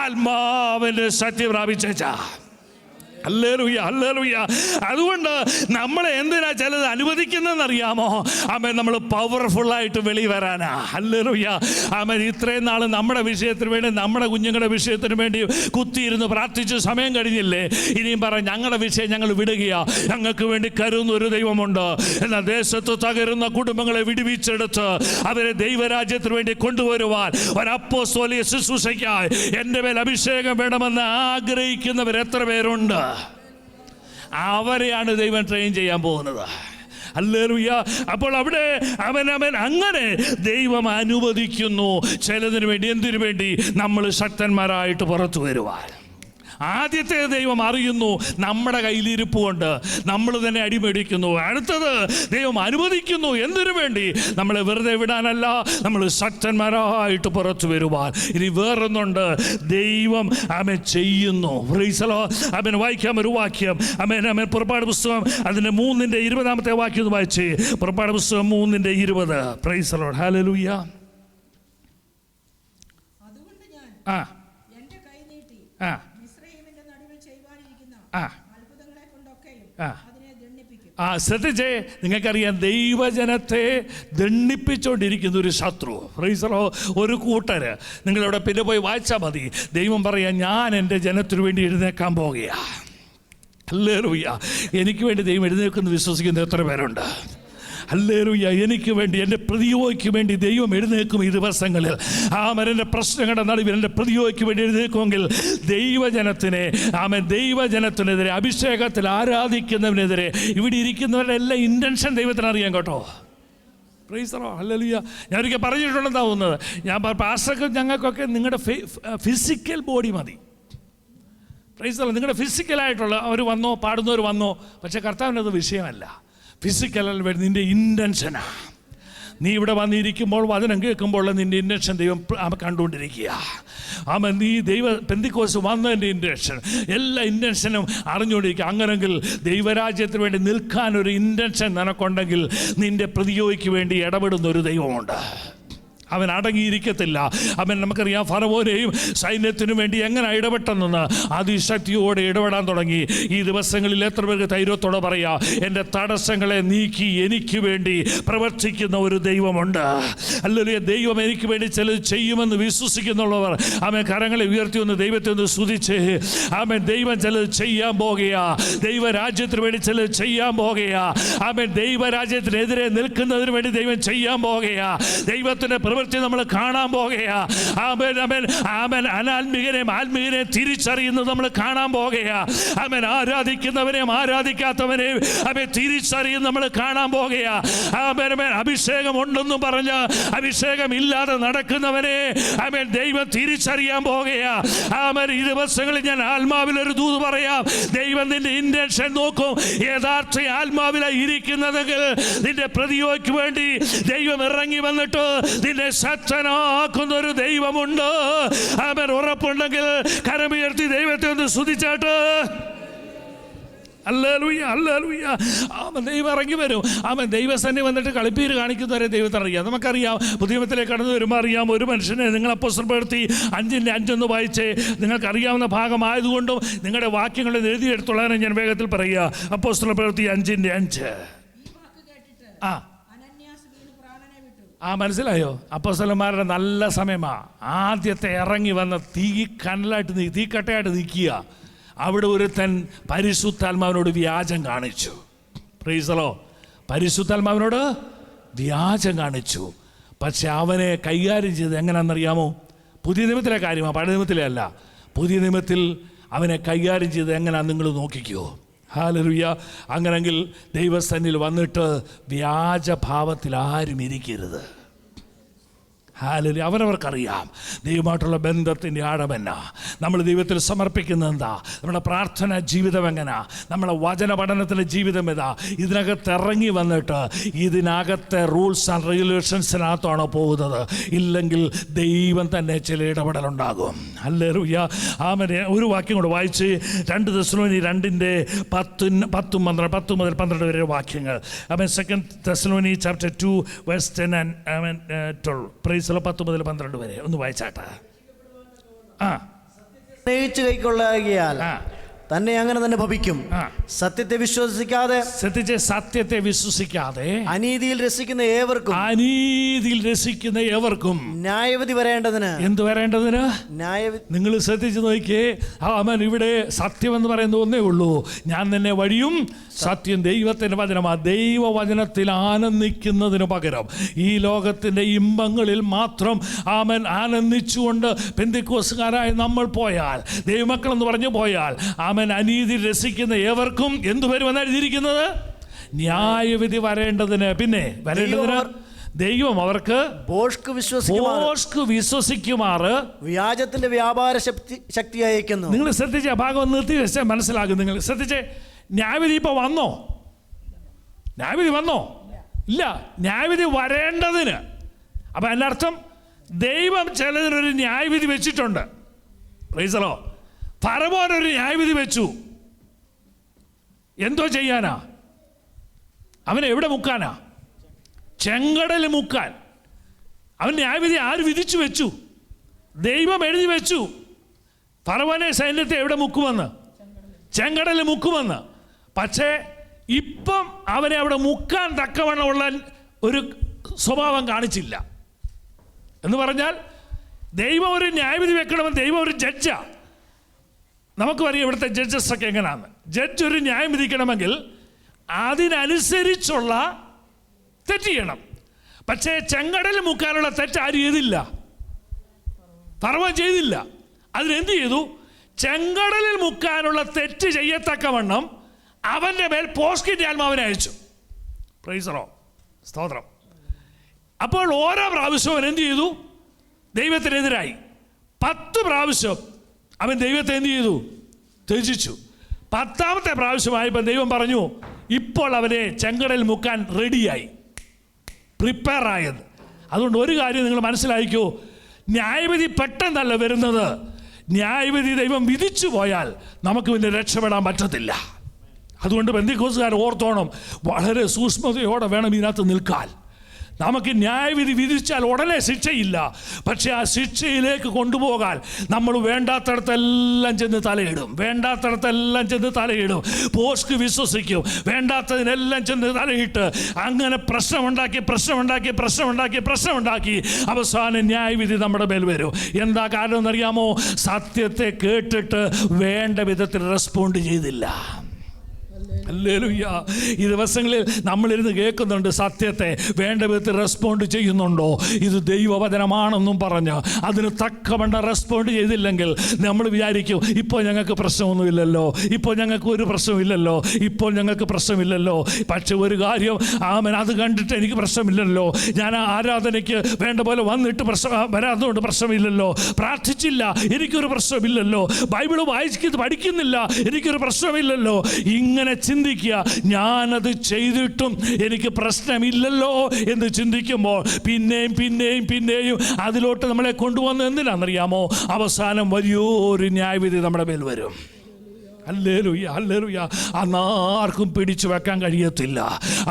ആത്മാവിന്റെ സത്യം പ്രാപിച്ചാ. Hallelujah, hallelujah. അതുകൊണ്ട് നമ്മളെ എന്തിനാ ചിലത് അനുവദിക്കുന്നതെന്നറിയാമോ? നമ്മൾ പവർഫുള്ളായിട്ട് വെളി വരാനാ. ഹല്ലേലൂയ. ഇത്രയും നാൾ നമ്മുടെ വിഷയത്തിന് വേണ്ടി, നമ്മുടെ കുഞ്ഞുങ്ങളുടെ വിഷയത്തിന് വേണ്ടി കുത്തിയിരുന്ന് പ്രാർത്ഥിച്ച് സമയം കഴിഞ്ഞില്ലേ? ഇനിയും പറ, ഞങ്ങളുടെ വിഷയം ഞങ്ങൾ വിടുകയാ. ഞങ്ങൾക്ക് വേണ്ടി കരുതുന്ന ഒരു ദൈവമുണ്ട്. എന്നാൽ ദേശത്ത് തകരുന്ന കുടുംബങ്ങളെ വിടുവിച്ചെടുത്ത് അവരെ ദൈവരാജ്യത്തിന് വേണ്ടി കൊണ്ടുവരുവാൻ ഒരു അപ്പോസ്തോലിക ശുശ്രൂഷയ്ക്കായി എൻ്റെ മേൽ അഭിഷേകം വേണമെന്ന് ആഗ്രഹിക്കുന്നവർ എത്ര പേരുണ്ട്? അവരെയാണ് ദൈവം ട്രെയിൻ ചെയ്യാൻ പോകുന്നത്. ഹല്ലേലൂയ. അപ്പോൾ അവിടെ അവൻ അങ്ങനെ ദൈവം അനുവദിക്കുന്നു ചിലതിനു വേണ്ടി. എന്തിനു വേണ്ടി? നമ്മൾ ശക്തന്മാരായിട്ട് പുറത്തു വരുവാൻ. ആദ്യത്തെ ദൈവം അറിയുന്നു നമ്മുടെ കയ്യിലിരിപ്പ് കൊണ്ട് നമ്മൾ തന്നെ അടിമേടിക്കുന്നു. അടുത്തത് ദൈവം അനുവദിക്കുന്നു എന്തിനു വേണ്ടി? നമ്മളെ വെറുതെ വിടാനല്ല, നമ്മൾ ശക്തന്മാരായിട്ട് പുറത്തു വരുവാൻ. ഇനി വേറൊന്നുണ്ട്, ദൈവം ചെയ്യുന്നു. വായിക്കാം ഒരു വാക്യം. പുറപ്പാട് പുസ്തകം അതിൻ്റെ 3:20 വാക്യം വായിച്ച്. പുറപ്പാട് പുസ്തകം 3:20. Price the Lord. ഹല്ലേലൂയ. ശ്രദ്ധിച്ചേ, നിങ്ങൾക്കറിയാം ദൈവജനത്തെ ദണ്ഡിപ്പിച്ചുകൊണ്ടിരിക്കുന്ന ഒരു ശത്രു, ഒരു കൂട്ടര്. നിങ്ങളിവിടെ പിന്നെ പോയി വായിച്ചാൽ മതി. ദൈവം പറയാ, ഞാൻ എൻ്റെ ജനത്തിനു വേണ്ടി എഴുന്നേക്കാൻ പോകുകയാ. ഹല്ലേലൂയ. എനിക്ക് വേണ്ടി ദൈവം എഴുന്നേൽക്കുന്നു വിശ്വസിക്കുന്ന എത്ര പേരുണ്ട്? ഹല്ലേലൂയ. എനിക്ക് വേണ്ടി, എൻ്റെ പ്രതിയോഗിക്ക് വേണ്ടി ദൈവം എഴുന്നേൽക്കും ഈ ദിവസങ്ങളിൽ. എൻ്റെ പ്രശ്നങ്ങളുടെ നടുവിൽ എൻ്റെ പ്രതിയോഗിക്ക് വേണ്ടി എഴുന്നേൽക്കുമെങ്കിൽ ദൈവജനത്തിനെതിരെ, അഭിഷേകത്തിൽ ആരാധിക്കുന്നതിനെതിരെ, ഇവിടെ ഇരിക്കുന്നവരുടെ എല്ലാ ഇൻറ്റൻഷൻ ദൈവത്തിന് അറിയാം കേട്ടോ. Price the Lord. ഹല്ലേലൂയ. ഞാനൊരിക്കൽ പറഞ്ഞിട്ടുണ്ടെന്നാവുന്നത്, ഞാൻ പാസ്റ്റർക്ക് ഞങ്ങൾക്കൊക്കെ നിങ്ങളുടെ ഫിസിക്കൽ ബോഡി മതി. Price the Lord. നിങ്ങളുടെ ഫിസിക്കലായിട്ടുള്ള അവർ വന്നോ, പാടുന്നവർ വന്നോ, പക്ഷേ കർത്താവിനത് വിഷയമല്ല. ഫിസിക്കലല്ല വരുന്നത്, നിൻ്റെ ഇൻറ്റൻഷനാ. നീ ഇവിടെ വന്നിരിക്കുമ്പോൾ വചനം കേൾക്കുമ്പോൾ നിൻ്റെ ഇൻറ്റൻഷൻ ദൈവം കണ്ടുകൊണ്ടിരിക്കുക. നീ പെന്തിക്കോസ് വന്നതിൻ്റെ ഇൻറ്റൻഷൻ, എല്ലാ ഇൻറ്റൻഷനും അറിഞ്ഞുകൊണ്ടിരിക്കുക. അങ്ങനെങ്കിൽ ദൈവരാജ്യത്തിന് വേണ്ടി നിൽക്കാനൊരു ഇൻറ്റൻഷൻ നിനക്കുണ്ടെങ്കിൽ നിൻ്റെ പ്രതിയോഗിക്ക് വേണ്ടി ഇടപെടുന്ന ഒരു ദൈവമുണ്ട്. അവൻ അടങ്ങിയിരിക്കത്തില്ല. നമുക്കറിയാം ഫറവോനെയും സൈന്യത്തിനു വേണ്ടി എങ്ങനെ ഇടപെട്ടെന്ന്. അതിശക്തിയോടെ ഇടപെടാൻ തുടങ്ങി. ഈ ദിവസങ്ങളിൽ എത്ര പേർക്ക് ധൈര്യത്തോടെ പറയാം, എൻ്റെ തടസ്സങ്ങളെ നീക്കി എനിക്ക് വേണ്ടി പ്രവർത്തിക്കുന്ന ഒരു ദൈവമുണ്ട്. അല്ലെങ്കിൽ ദൈവം എനിക്ക് വേണ്ടി ചിലത് ചെയ്യുമെന്ന് വിശ്വസിക്കുന്നുള്ളവർ കരങ്ങളെ ഉയർത്തി ഒന്ന് ദൈവത്തെ ഒന്ന് സ്തുതിച്ച്. ദൈവം ചിലത് ചെയ്യാൻ പോകുകയാ. ദൈവരാജ്യത്തിന് വേണ്ടി ചിലത് ചെയ്യാൻ പോകുകയാ. ദൈവരാജ്യത്തിനെതിരെ നിൽക്കുന്നതിന് വേണ്ടി ദൈവം ചെയ്യാൻ പോകുകയാ. ദൈവത്തിൻ്റെ പ്രവൃത്തി നമ്മൾ കാണാൻ പോകുകയാ. അനാത്മികനെയും ആത്മീകനെയും തിരിച്ചറിയുന്നത് നമ്മൾ കാണാൻ പോകുകയാ. ആരാധിക്കുന്നവനെയും ആരാധിക്കാത്തവനെയും തിരിച്ചറിയുന്നത് നമ്മൾ കാണാൻ പോകുകയാ. അഭിഷേകം ഉണ്ടെന്നും പറഞ്ഞ് അഭിഷേകം ഇല്ലാതെ നടക്കുന്നവനെ ദൈവം തിരിച്ചറിയാൻ പോകുകയാ. ഈ ദിവസങ്ങളിൽ ഞാൻ ആത്മാവിലൊരു ദൂത് പറയാം. ദൈവം നിന്റെ ഇന്റൻഷൻ നോക്കും. യഥാർത്ഥ ആത്മാവിലായി ഇരിക്കുന്നതെങ്കിൽ നിന്റെ പ്രതിയോഗിക്ക് വേണ്ടി ദൈവം ഇറങ്ങി വന്നിട്ട് നിന്നെ ശക്തനാക്കുന്ന ഒരു ദൈവമുണ്ട്. ഉറപ്പുണ്ടെങ്കിൽ കരമുയർത്തി ദൈവത്തെ ഒന്ന് സ്തുതിച്ചാട്ട്. Hallelujah, hallelujah. ആമേൻ. ദൈവം ഇറങ്ങി വരും. ആമേൻ. ദൈവസന്നിധി വന്നിട്ട് കളിപ്പീര് കാണിക്കുന്നവരെ ദൈവത്തെ അറിയാം. നമുക്കറിയാം, പുതിയ നിയമത്തിലേക്ക് കടന്നു വരുമ്പോൾ അറിയാം, ഒരു മനുഷ്യനെ നിങ്ങൾ അപ്പോസ്തല പ്രവൃത്തി 5:5 വായിച്ചേ. നിങ്ങൾക്കറിയാവുന്ന ഭാഗമായതുകൊണ്ടും നിങ്ങളുടെ വാക്യങ്ങൾ എഴുതിയെടുത്തുള്ളതിനെ ഞാൻ വേഗത്തിൽ പറയുക. അപ്പോസ്തല പ്രവൃത്തി 5:5. മനസ്സിലായോ? അപ്പോസ്തലന്മാരുടെ നല്ല സമയമാണ്. ആദ്യത്തെ ഇറങ്ങി വന്ന തീക്കട്ടയായിട്ട് നിൽക്കുക. അവിടെ ഒരുത്തൻ പരിശുദ്ധാത്മാവിനോട് വ്യാജം കാണിച്ചു. Praise the Lord. പരിശുദ്ധാത്മാവിനോട് വ്യാജം കാണിച്ചു. പക്ഷെ അവനെ കൈകാര്യം ചെയ്ത് എങ്ങനെയാണെന്നറിയാമോ? പുതിയ നിയമത്തിലെ കാര്യമാണ്, പഴയ നിയമത്തിലെ അല്ല. പുതിയ നിയമത്തിൽ അവനെ കൈകാര്യം ചെയ്ത് എങ്ങനെയാണെന്ന് നിങ്ങൾ നോക്കിക്കോ. ഹല്ലേലൂയ. അങ്ങനെങ്കിൽ ദൈവസന്നിധിയിൽ വന്നിട്ട് വ്യാജഭാവത്തിൽ ആരും ഇരിക്കരുത്. ഹല്ലേലൂയ. അവരവർക്കറിയാം ദൈവമായിട്ടുള്ള ബന്ധത്തിൻ്റെ ആഴമെന്നാ, നമ്മൾ ദൈവത്തിൽ സമർപ്പിക്കുന്നത് എന്താ, നമ്മുടെ പ്രാർത്ഥന ജീവിതം എങ്ങനെയാ, നമ്മുടെ വചന പഠനത്തിൻ്റെ ജീവിതം ഏതാ. ഇതിനകത്ത് ഇറങ്ങി വന്നിട്ട് ഇതിനകത്തെ റൂൾസ് ആൻഡ് റെഗുലേഷൻസിനകത്താണോ പോകുന്നത്? ഇല്ലെങ്കിൽ ദൈവം തന്നെ ചില ഇടപെടലുണ്ടാകും. ഹല്ലേലൂയ. ആമേൻ. ഒരു വാക്യം കൂടെ വായിച്ച് 2 തെസ്സലോനിക്കർ 2:10 മുതൽ 12 വരെ വാക്യങ്ങൾ. ആമേൻ. 2 തെസ്സലോനിക്കർ chapter 2 verse 10 and 12. 10 മുതൽ 12 വരെ ഒന്ന് വായിച്ചാട്ടെ. സ്നേഹിച്ചു കൈക്കൊള്ളുകയാൽ തന്നെ അങ്ങനെ തന്നെ ഭവിക്കും. സത്യത്തെ വിശ്വസിക്കാതെ അനീതിയിൽ രസിക്കുന്ന ഏവർക്കും ന്യായവിധി വരേണ്ടതിന്. എന്ത് വരേണ്ടതിന്? ന്യായവിധി. നിങ്ങൾ ശ്രദ്ധിച്ചു നോക്കിയേ. ആമേൻ. ഇവിടെ സത്യം എന്ന് പറയുന്നത് ഒന്നേ ഉള്ളൂ. ഞാൻ തന്നെ വഴിയും സത്യം. ദൈവത്തിൻ്റെ വചനമാണ്. ദൈവവചനത്തിൽ ആനന്ദിക്കുന്നതിന് പകരം ഈ ലോകത്തിൻ്റെ ഇമ്പങ്ങളിൽ മാത്രം ആമേൻ ആനന്ദിച്ചുകൊണ്ട് പെന്തിക്കോസ്തുകാരായി നമ്മൾ പോയാൽ, ദൈവമക്കളെന്ന് പറഞ്ഞു പോയാൽ, ആമേൻ, അനീതി രസിക്കുന്ന ഏവർക്കും എന്തു വരുമെന്ന് എഴുതിയിരിക്കുന്നത്? ന്യായവിധി വരേണ്ടതിന്. പിന്നെ വരേണ്ടതിന് ദൈവം അവർക്ക് ഭോഷ്ക് വിശ്വസിക്കുമാറ് വ്യാജത്തിന്റെ വ്യാപാര ശക്തി അയക്കുന്നു. നിങ്ങൾ ശ്രദ്ധിച്ച ഭാഗം നിർത്തി വെച്ചാൽ മനസ്സിലാകും. നിങ്ങൾ ശ്രദ്ധിച്ചേ. ന്യായവിധി ഇപ്പൊ വന്നോ? ന്യായവിധി വന്നോ? ഇല്ല. ന്യായവിധി വരേണ്ടതിന്. അപ്പൊ അതിൻ്റെ അർത്ഥം ദൈവം ചിലതിനൊരു ന്യായവിധി വെച്ചിട്ടുണ്ട്. Price the Lord. ഫറവോൻ ഒരു ന്യായവിധി വെച്ചു. എന്തോ ചെയ്യാനാ? അവനെ എവിടെ മുക്കാനാ? ചെങ്കടലിൽ മുക്കാൻ. അവൻ ന്യായവിധി ആര് വിധിച്ചു വെച്ചു? ദൈവം എഴുതി വെച്ചു. ഫറവോനെ സൈന്യത്തെ എവിടെ മുക്കുമെന്ന്? ചെങ്കടലിൽ മുക്കുമെന്ന്. പക്ഷേ ഇപ്പം അവനെ അവിടെ മുക്കാൻ തക്കവണ്ണമുള്ള ഒരു സ്വഭാവം കാണിച്ചില്ല. എന്ന് പറഞ്ഞാൽ ദൈവം ഒരു ന്യായവിധി വെക്കണമെന്ന് ദൈവം ഒരു ജഡ്ജാ. നമുക്ക് പറയാം ഇവിടുത്തെ ജഡ്ജസൊക്കെ എങ്ങനെയാണ്. ജഡ്ജ് ഒരു ന്യായം വിധിക്കണമെങ്കിൽ അതിനനുസരിച്ചുള്ള തെറ്റ് ചെയ്യണം. പക്ഷേ ചെങ്കടലിൽ മുക്കാനുള്ള തെറ്റ് ആരും ചെയ്തില്ല. ഫറവോൻ ചെയ്തില്ല. അതിനെന്ത് ചെയ്തു? ചെങ്കടലിൽ മുക്കാനുള്ള തെറ്റ് ചെയ്യത്തക്കവണ്ണം അവൻ്റെ മേൽ പോസ്കിൻ്റെ ആത്മാവിനെ അയച്ചു. Price the Lord. സ്തോത്രം. അപ്പോൾ ഓരോ പ്രാവശ്യവും അവൻ എന്ത് ചെയ്തു? ദൈവത്തിനെതിരായി. 10 പ്രാവശ്യം അവൻ ദൈവത്തെ എന്ത് ചെയ്തു? ത്യജിച്ചു. 10ാമത്തെ പ്രാവശ്യമായപ്പോൾ ദൈവം പറഞ്ഞു, ഇപ്പോൾ അവനെ ചെങ്കടലിൽ മുക്കാൻ റെഡിയായി, പ്രിപ്പയർ ആയത്. അതുകൊണ്ട് ഒരു കാര്യം നിങ്ങൾ മനസ്സിലായിക്കോ. ന്യായവിധി പെട്ടെന്നല്ല വരുന്നത്. ന്യായവിധി ദൈവം വിധിച്ചു പോയാൽ നമുക്ക് പിന്നെ രക്ഷപ്പെടാൻ പറ്റത്തില്ല. അതുകൊണ്ട് പെന്തിക്കോസ്തുകാർ ഓർത്തോണം, വളരെ സൂക്ഷ്മതയോടെ വേണം ഇതിനകത്ത് നിൽക്കാൻ. നമുക്ക് ന്യായവിധി വിധിച്ചാൽ ഉടനെ ശിക്ഷയില്ല. പക്ഷെ ആ ശിക്ഷയിലേക്ക് കൊണ്ടുപോകാൻ നമ്മൾ വേണ്ടാത്തടത്തെല്ലാം ചെന്ന് തലയിടും. പോസ്ക് വിശ്വസിക്കും. വേണ്ടാത്തതിനെല്ലാം ചെന്ന് തലയിട്ട് അങ്ങനെ പ്രശ്നമുണ്ടാക്കി അവസാനം ന്യായവിധി നമ്മുടെ മേൽ വരും. എന്താ കാരണം എന്നറിയാമോ? സത്യത്തെ കേട്ടിട്ട് വേണ്ട വിധത്തിൽ റെസ്പോണ്ട് ചെയ്തില്ല. ഹല്ലേലൂയ. ഈ ദിവസങ്ങളിൽ നമ്മളിരുന്ന് കേൾക്കുന്നുണ്ട്, സത്യത്തെ വേണ്ട വിധത്തിൽ റെസ്പോണ്ട് ചെയ്യുന്നുണ്ടോ? ഇത് ദൈവവചനമാണെന്നും പറഞ്ഞ് അതിന് തക്കവണ്ണം റെസ്പോണ്ട് ചെയ്തില്ലെങ്കിൽ നമ്മൾ വിചാരിക്കും, ഇപ്പോൾ ഞങ്ങൾക്ക് പ്രശ്നമൊന്നുമില്ലല്ലോ, ഇപ്പോൾ ഞങ്ങൾക്ക് ഒരു പ്രശ്നമില്ലല്ലോ, ഇപ്പോൾ ഞങ്ങൾക്ക് പ്രശ്നമില്ലല്ലോ. പക്ഷെ ഒരു കാര്യം, ആമേൻ, അത് കണ്ടിട്ട് എനിക്ക് പ്രശ്നമില്ലല്ലോ, ഞാൻ ആരാധനയ്ക്ക് വേണ്ട പോലെ വന്നിട്ട് വരാത്തതുകൊണ്ട് പ്രശ്നമില്ലല്ലോ, പ്രാർത്ഥിച്ചില്ല എനിക്കൊരു പ്രശ്നമില്ലല്ലോ, ബൈബിൾ പഠിക്കുന്നില്ല എനിക്കൊരു പ്രശ്നമില്ലല്ലോ. ഇങ്ങനെ ചിന്തിക്കുക. ഞാനത് ചെയ്തിട്ടും എനിക്ക് പ്രശ്നമില്ലല്ലോ എന്ന് ചിന്തിക്കുമ്പോൾ പിന്നെയും അതിലോട്ട് നമ്മളെ കൊണ്ടുവന്ന് എന്തിനാണെന്നറിയാമോ? അവസാനം വലിയൊരു ന്യായവിധി നമ്മുടെ മേൽ വരും. Hallelujah, hallelujah. അന്നാർക്കും പിടിച്ചു വെക്കാൻ കഴിയത്തില്ല.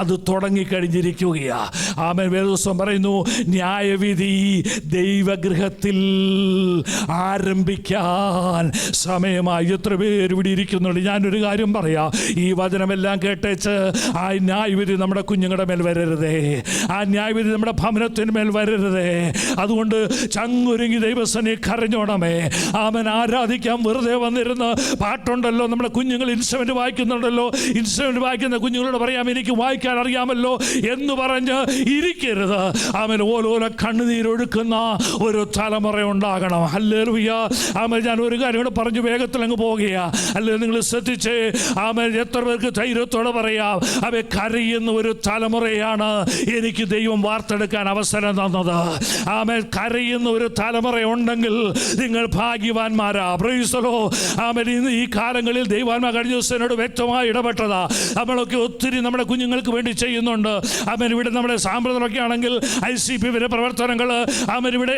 അത് തുടങ്ങിക്കഴിഞ്ഞിരിക്കുകയാ. ആമേൻ. വേദപുസ്തകം പറയുന്നു, ന്യായവിധി ദൈവഗൃഹത്തിൽ ആരംഭിക്കാൻ സമയമായി. എത്ര പേര് ഇവിടെ ഇരിക്കുന്നുണ്ട്? ഞാനൊരു കാര്യം പറയാം. ഈ വചനമെല്ലാം കേട്ടേച്ച് ആ ന്യായവിധി നമ്മുടെ കുഞ്ഞുങ്ങളുടെ മേൽ വരരുതേ. ആ ന്യായവിധി നമ്മുടെ ഭവനത്തിന് മേൽ വരരുതേ. അതുകൊണ്ട് ചങ്ങൊരുങ്ങി ദൈവസനെ കരഞ്ഞോണമേ. ആമേൻ. ആരാധിക്കാൻ വെറുതെ വന്നിരുന്ന പാട്ടുണ്ടല്ലോ, നമ്മുടെ കുഞ്ഞുങ്ങൾ ഇൻസ്ട്രുമെന്റ് വായിക്കുന്നുണ്ടല്ലോ, ഇൻസ്ട്രുമെന്റ് വായിക്കുന്ന കുഞ്ഞുങ്ങളോട് പറയാം, എനിക്ക് വായിക്കാൻ അറിയാമല്ലോ എന്ന് പറഞ്ഞ് ഇരിക്കരുത്. ആമേൻ. ഓരോരോ കണ്ണുനീരൊഴുക്കുന്ന ഒരു തലമുറ ഉണ്ടാകണം. ഹല്ലേലൂയ. ആമേൻ. ഞാൻ ഒരു കാര്യം കൂടെ പറഞ്ഞു വേഗത്തിൽ അങ്ങ് പോകുകയാ. അല്ലേ, നിങ്ങൾ ശ്രദ്ധിച്ചേ. ആമേൻ. എത്ര പേർക്ക് ധൈര്യത്തോടെ പറയാം, അവ കരയുന്ന ഒരു തലമുറയാണ് എനിക്ക് ദൈവം വാർത്തെടുക്കാൻ അവസരം തന്നത്. ആമേൻ. കരയുന്ന ഒരു തലമുറ ഉണ്ടെങ്കിൽ നിങ്ങൾ ഭാഗ്യവാന്മാരാ. Praise the Lord. ആമേൻ. ഇന്ന് ഈ കാലങ്ങളിൽ ദൈവാത്മാ കഴിഞ്ഞ ദിവസം എന്നോട് വ്യക്തമായി ഇടപെട്ടതാ. നമ്മളൊക്കെ ഒത്തിരി നമ്മുടെ കുഞ്ഞുങ്ങൾക്ക് വേണ്ടി ചെയ്യുന്നുണ്ട്. ആമേൻ. ഇവിടെ നമ്മുടെ സാമ്പ്രദായമൊക്കെ ആണെങ്കിൽ ICP പ്രവർത്തനങ്ങൾ, ആമേൻ, ഇവിടെ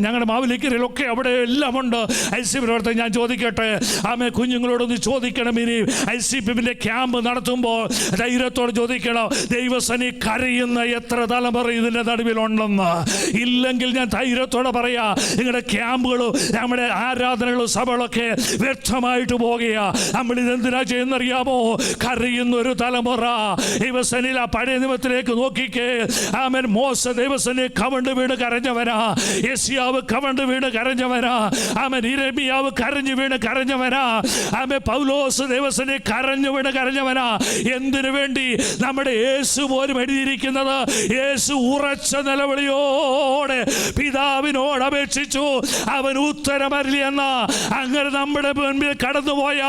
ഞങ്ങളുടെ മാവിലിക്കരയിലൊക്കെ അവിടെ എല്ലാം ഉണ്ട് ICP പ്രവർത്തനം. ഞാൻ ചോദിക്കട്ടെ, ആമേൻ, കുഞ്ഞുങ്ങളോടൊന്ന് ചോദിക്കണം, ഇനി ICP ക്യാമ്പ് നടത്തുമ്പോൾ ധൈര്യത്തോടെ ചോദിക്കണം, ദൈവസനി കരയുന്ന എത്ര തലമുറ ഇതിൻ്റെ നടുവിലുണ്ടെന്ന്. ഇല്ലെങ്കിൽ ഞാൻ ധൈര്യത്തോടെ പറയാ, നിങ്ങളുടെ ക്യാമ്പുകളും നമ്മുടെ ആരാധനകളും സഭകളൊക്കെ വ്യക്തമായിട്ട് പോകുകയാ. നമ്മളിതെന്തിനാ ചെയ്യുന്നറിയാമോ? കരയുന്ന ഒരു തലമുറ. ദൈവസനിൽ ആ പഴയ നിയമത്തിലേക്ക് നോക്കിക്കേ. ആമേൻ. മോശ ദൈവസനെ കവണ്ട് വീണ് കരഞ്ഞവനാ. യെശയ്യാവ് കവണ്ട് വീണ് കരഞ്ഞവനാ. ആമേൻ. യിരെമ്യാവ് കരഞ്ഞു വീണ് കരഞ്ഞവനാ. ആമേൻ. പൗലോസ് ദൈവസനെ കരഞ്ഞു വീണ് കരഞ്ഞവനാ. എന്തിനു വേണ്ടി? നമ്മുടെ യേശു പോലും എഴുതിയിരിക്കുന്നത്, യേശു ഉറച്ച നിലവിളിയോടെ പിതാവിനോട് അപേക്ഷിച്ചു, അവൻ ഉത്തരമരുളിയെന്ന. അങ്ങനെ നമ്മുടെ മുൻപിൽ കടന്നുപോയ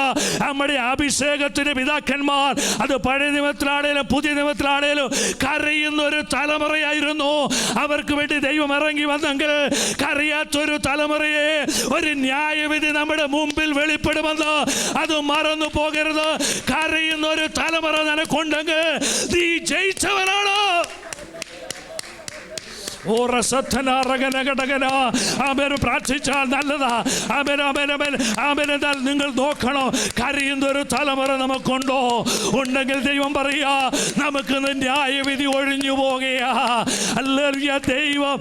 നമ്മുടെ അഭിഷേകത്തിന്റെ പിതാക്കന്മാർ, അത് പഴയ നിയമത്തിലാണേലും പുതിയ നിയമത്തിലാണേലും കരയുന്ന ഒരു തലമുറയായിരുന്നു. അവർക്ക് വേണ്ടി ദൈവം ഇറങ്ങി വന്നെങ്കിൽ കരയാത്തൊരു തലമുറയെ ഒരു ന്യായവിധി നമ്മുടെ മുമ്പിൽ വെളിപ്പെടുമെന്ന് അത് മറന്നു പോകരുത്. കരയുന്ന ഒരു തലമുറ നിനക്കുണ്ടെങ്കിൽ നീ ജയിച്ചവനാണ്. പ്രാർത്ഥിച്ചാൽ നല്ലതാ. എന്നാൽ നിങ്ങൾ നോക്കണം, കരയുന്ന ഒരു തലമുറ നമുക്കുണ്ടോ? ഉണ്ടെങ്കിൽ ദൈവം പറയാ, നമുക്ക് ന്യായവിധി ഒഴിഞ്ഞു പോകുകയാ. അല്ലെങ്കിൽ ദൈവം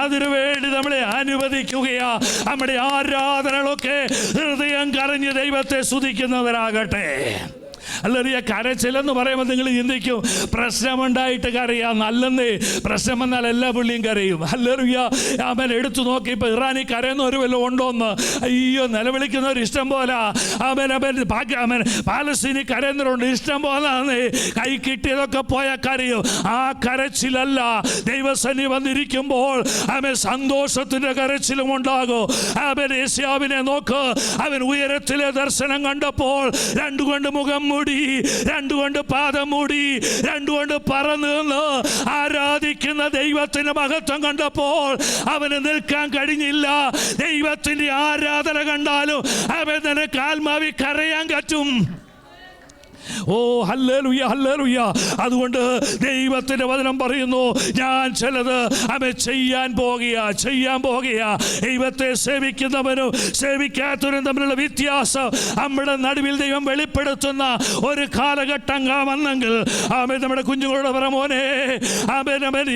അതിനുവേണ്ടി നമ്മളെ അനുവദിക്കുകയാ. നമ്മുടെ ആരാധനകളൊക്കെ ഹൃദയം കരഞ്ഞ് ദൈവത്തെ സ്തുതിക്കുന്നവരാകട്ടെ. അല്ലറിയ കരച്ചിലെന്ന് പറയുമ്പോൾ നിങ്ങൾ ചിന്തിക്കും, പ്രശ്നമുണ്ടായിട്ട് കരയാ. നല്ലെന്നേ, പ്രശ്നം വന്നാൽ എല്ലാ പുള്ളിയും കരയും. അല്ലറിയ അവൻ എടുത്തു നോക്കി, ഇപ്പം ഇറാനിൽ കരയുന്നവർ വല്ലതും ഉണ്ടോന്ന്? അയ്യോ, നിലവിളിക്കുന്നവർ ഇഷ്ടം പോലെ. അവൻ പാലസ്തീനിൽ കരയുന്നവരുണ്ട് ഇഷ്ടം പോലെ. കൈ കിട്ടിയതൊക്കെ പോയാൽ കരയും. ആ കരച്ചിലല്ല, ദൈവസന്നി വന്നിരിക്കുമ്പോൾ അവൻ സന്തോഷത്തിന്റെ കരച്ചിലും ഉണ്ടാകും. അവൻ യെശയ്യാവിനെ നോക്ക്, അവൻ ഉയരത്തിലെ ദർശനം കണ്ടപ്പോൾ രണ്ടുകൊണ്ട് മുഖം മൂടി, രണ്ടുകൊണ്ട് പാദം മൂടി, രണ്ടുകൊണ്ട് പറന്ന് നിന്ന് ആരാധിക്കുന്ന ദൈവത്തിന്റെ മഹത്വം കണ്ടപ്പോൾ അവന് നിൽക്കാൻ കഴിഞ്ഞില്ല. ദൈവത്തിന്റെ ആരാധന കണ്ടാലും അവൻ നിനക്ക് ആത്മാവിൽ കരയാൻ പറ്റും. ഓ ഹല്ലേലൂയ, ഹല്ലേലൂയ. അതുകൊണ്ട് ദൈവത്തിന്റെ വചനം പറയുന്നു, ഞാൻ ചിലത് ചെയ്യാൻ പോകുകയാ. ദൈവത്തെ സേവിക്കുന്നവനും സേവിക്കാത്തവരും തമ്മിലുള്ള വ്യത്യാസം നമ്മുടെ നടുവിൽ ദൈവം വെളിപ്പെടുത്തുന്ന ഒരു കാലഘട്ടം വന്നെങ്കിൽ നമ്മുടെ കുഞ്ഞുങ്ങളുടെ പറമോനെ,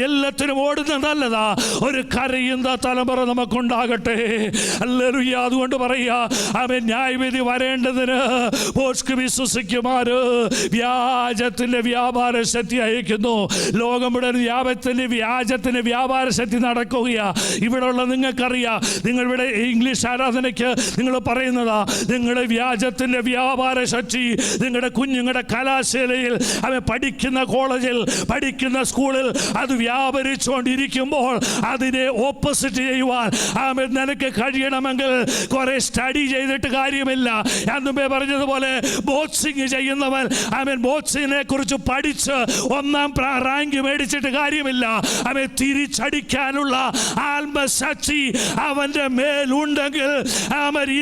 എല്ലാത്തിനും ഓടുന്ന നല്ലതാ. ഒരു കരയുന്ന തലമുറ നമുക്കുണ്ടാകട്ടെ. ഹല്ലേലൂയ. അതുകൊണ്ട് പറയാ, ന്യായവിധി വരേണ്ടതിന് വിശ്വസിക്കുമാര് വ്യാജത്തിന്റെ വ്യാപാര ശക്തി അയക്കുന്നു. ലോകം മുഴുവൻ വ്യാജത്തിന്റെ വ്യാപാര ശക്തി നടക്കുകയാ. ഇവിടെ ഉള്ള നിങ്ങൾക്കറിയാം, നിങ്ങളിവിടെ ഇംഗ്ലീഷ് ആരാധനയ്ക്ക് നിങ്ങൾ പറയുന്നതാ, നിങ്ങളുടെ വ്യാജത്തിന്റെ വ്യാപാര ശക്തി നിങ്ങളുടെ കുഞ്ഞുങ്ങളുടെ കലാശാലയിൽ, പഠിക്കുന്ന കോളേജിൽ, പഠിക്കുന്ന സ്കൂളിൽ അത് വ്യാപരിച്ചുകൊണ്ടിരിക്കുമ്പോൾ അതിനെ ഓപ്പോസിറ്റ് ചെയ്യുവാൻ നിനക്ക് കഴിയണമെങ്കിൽ കുറെ സ്റ്റഡി ചെയ്തിട്ട് കാര്യമില്ല. ഞാൻ മുമ്പേ പറഞ്ഞതുപോലെ ബോക്സിങ് ചെയ്യുന്നവൻ ബോക്സിനെ കുറിച്ച് പഠിച്ച് 1ാം റാങ്ക് മേടിച്ചിട്ട് കാര്യമില്ല. അവൻ തിരിച്ചടിക്കാനുള്ള ആത്മശക്തി അവന്റെ മേലുണ്ടെങ്കിൽ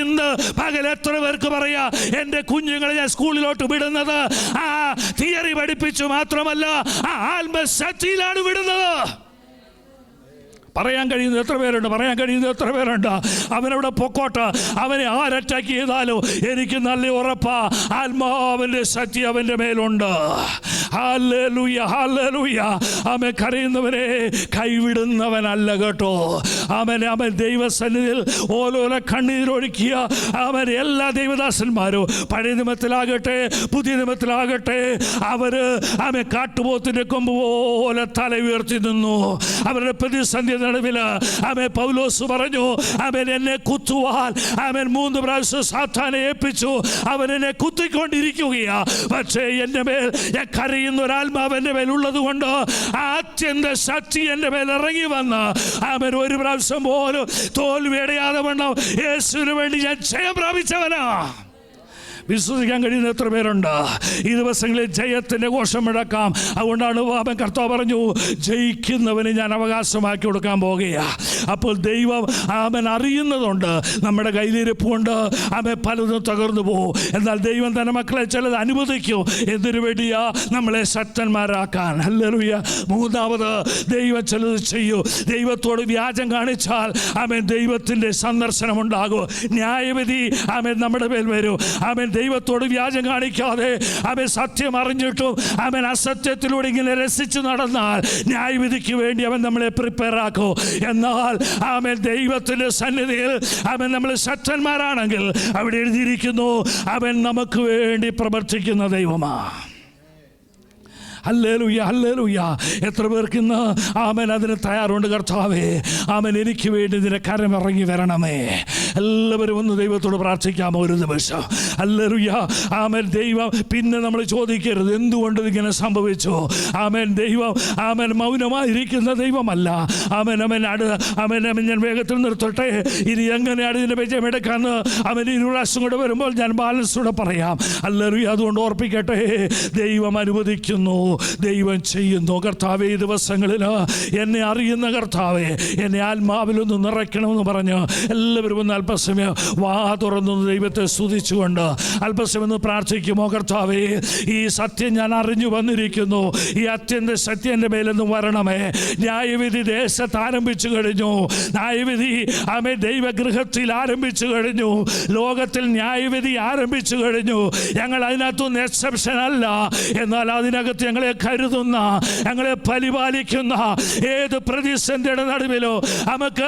ഇന്ന് പകൽ എത്ര പേർക്ക് പറയാ, എന്റെ കുഞ്ഞുങ്ങളെ ഞാൻ സ്കൂളിലോട്ട് വിടുന്നത് ആ തിയറി പഠിപ്പിച്ചു മാത്രമല്ല, ആ ആത്മശക്തിയിലാണ് വിടുന്നത്. പറയാൻ കഴിയുന്നത് എത്ര പേരുണ്ട്? പറയാൻ കഴിയുന്നത് എത്ര പേരുണ്ട്? അവനവിടെ പൊക്കോട്ട്, അവനെ ആരറ്റാക്ക് ചെയ്താലോ എനിക്ക് നല്ല ഉറപ്പാ, ആത്മാവിൻ്റെ ശക്തി അവൻ്റെ മേലുണ്ട്. Hallelujah, hallelujah. അവൻ കരയുന്നവനെ കൈവിടുന്നവനല്ല കേട്ടോ. അവൻ ദൈവസന്നിധിയിൽ ഓരോരോ കണ്ണീരൊഴുക്കിയ അവൻ എല്ലാ ദൈവദാസന്മാരും പഴയ നിയമത്തിലാകട്ടെ പുതിയ നിയമത്തിലാകട്ടെ അവൻ കാട്ടുപോത്തിന്റെ കൊമ്പ് പോലെ തല ഉയർത്തി നിന്നു. അവരുടെ പ്രതിസന്ധി നടുവിൽ പൗലോസ് പറഞ്ഞു, അവൻ എന്നെ കുത്തുവാൻ 3 പ്രാവശ്യം സാത്താനെ ഏൽപ്പിച്ചു, അവൻ എന്നെ കുത്തിക്കൊണ്ടിരിക്കുകയാ. പക്ഷേ എൻ്റെ മേൽ കരയുന്ന ഒരാത്മാവ് എൻ്റെ മേലുള്ളത് കൊണ്ട് അത്യന്ത ശക്തി എൻ്റെ മേൽ ഇറങ്ങി വന്ന് അവൻ ഒരു പ്രാവശ്യം പോലും തോൽവിയടയാതെ വണ്ണം യേശുവിന് വേണ്ടി ഞാൻ ജയം പ്രാപിച്ചവനാ. വിശ്വസിക്കാൻ കഴിയുന്ന എത്ര പേരുണ്ട്? ഈ ദിവസങ്ങളിൽ ജയത്തിൻ്റെ ഘോഷം മുഴക്കാം. അതുകൊണ്ടാണ് അവൻ കർത്താവ് പറഞ്ഞു, ജയിക്കുന്നവന് ഞാൻ അവകാശമാക്കി കൊടുക്കാൻ പോകുകയാ. അപ്പോൾ ദൈവം അവൻ അറിയുന്നതുണ്ട് നമ്മുടെ കയ്യിലിരിപ്പുണ്ട്, അവൻ പലതും തകർന്നു പോകും. എന്നാൽ ദൈവം തന്നെ മക്കളെ ചിലത് അനുവദിക്കും. എന്തിനു വേണ്ടിയാ? നമ്മളെ ശക്തന്മാരാക്കാൻ. ഹല്ലേലൂയ. മൂന്നാമത് ദൈവം ചിലത് ചെയ്യൂ. ദൈവത്തോട് വ്യാജം കാണിച്ചാൽ ദൈവത്തിൻ്റെ സന്ദർശനം ഉണ്ടാകും. ന്യായവിധി നമ്മുടെ മേൽ വരും. ദൈവത്തോട് വ്യാജം കാണിക്കാതെ സത്യം അറിഞ്ഞിട്ടും അസത്യത്തിലൂടെ ഇങ്ങനെ രസിച്ചു നടന്നാൽ ന്യായവിധിക്ക് വേണ്ടി നമ്മളെ പ്രിപ്പയർ ആക്കും. എന്നാൽ ദൈവത്തിന്റെ സന്നിധിയിൽ നമ്മൾ ശക്തന്മാരാണെങ്കിൽ അവിടെ എഴുതിയിരിക്കുന്നു, അവൻ നമുക്ക് വേണ്ടി പ്രവർത്തിക്കുന്ന ദൈവമാണ്. Hallelujah, hallelujah. എത്ര പേർക്ക് ഇന്ന് അതിന് തയ്യാറുണ്ട്? കർത്താവേ, എനിക്ക് വേണ്ടി നിന്റെ കരമിറങ്ങി വരണമേ. എല്ലാവരും ഒന്ന് ദൈവത്തോട് പ്രാർത്ഥിക്കാമോ ഒരു നിമിഷം? ഹല്ലേലൂയ. ദൈവം പിന്നെ നമ്മൾ ചോദിക്കരുത് എന്തുകൊണ്ട് ഇങ്ങനെ സംഭവിച്ചു. ദൈവം മൗനമായിരിക്കുന്ന ദൈവമല്ല. ഞാൻ വേഗത്തിൽ നിർത്തട്ടെ. ഇനി എങ്ങനെയാണ് ഇതിന്റെ വിജയം എടുക്കാന്ന് ഈ പ്രാവശ്യം കൂടെ വരുമ്പോൾ ഞാൻ ബാലൻസോടെ പറയാം. ഹല്ലേലൂയ. അതുകൊണ്ട് ഓർപ്പിക്കട്ടെ, ദൈവം അനുവദിക്കുന്നു, ദൈവം ചെയ്യുന്നു. കർത്താവേ, ഈ ദിവസങ്ങളിൽ എന്നെ അറിയുന്ന കർത്താവേ, എന്നെ ആത്മാവിലൊന്ന് നിറയ്ക്കണമെന്ന് പറഞ്ഞ് എല്ലാവരും ഒന്ന് അല്പസമയം വാ തുറന്നൊന്ന് ദൈവത്തെ സ്തുതിച്ചുകൊണ്ട് അല്പസമയം ഒന്ന് പ്രാർത്ഥിക്കുമോ? കർത്താവേ, ഈ സത്യം ഞാൻ അറിഞ്ഞു വന്നിരിക്കുന്നു. ഈ അത്യന്ത സത്യം എൻ്റെ മേലൊന്ന് വരണമേ. ന്യായവിധി ദേശത്ത് ആരംഭിച്ചു കഴിഞ്ഞു. ന്യായവിധി ദൈവഗൃഹത്തിൽ ആരംഭിച്ചു കഴിഞ്ഞു. ലോകത്തിൽ ന്യായവിധി ആരംഭിച്ചു കഴിഞ്ഞു. ഞങ്ങൾ അതിനകത്തൊന്നും എക്സെപ്ഷൻ അല്ല. എന്നാൽ അതിനകത്ത് ഞങ്ങളെ കരുതുന്ന, ഞങ്ങളെ പരിപാലിക്കുന്ന ഏത് പ്രതിസന്ധിയുടെ നടുവിലോ നമുക്ക്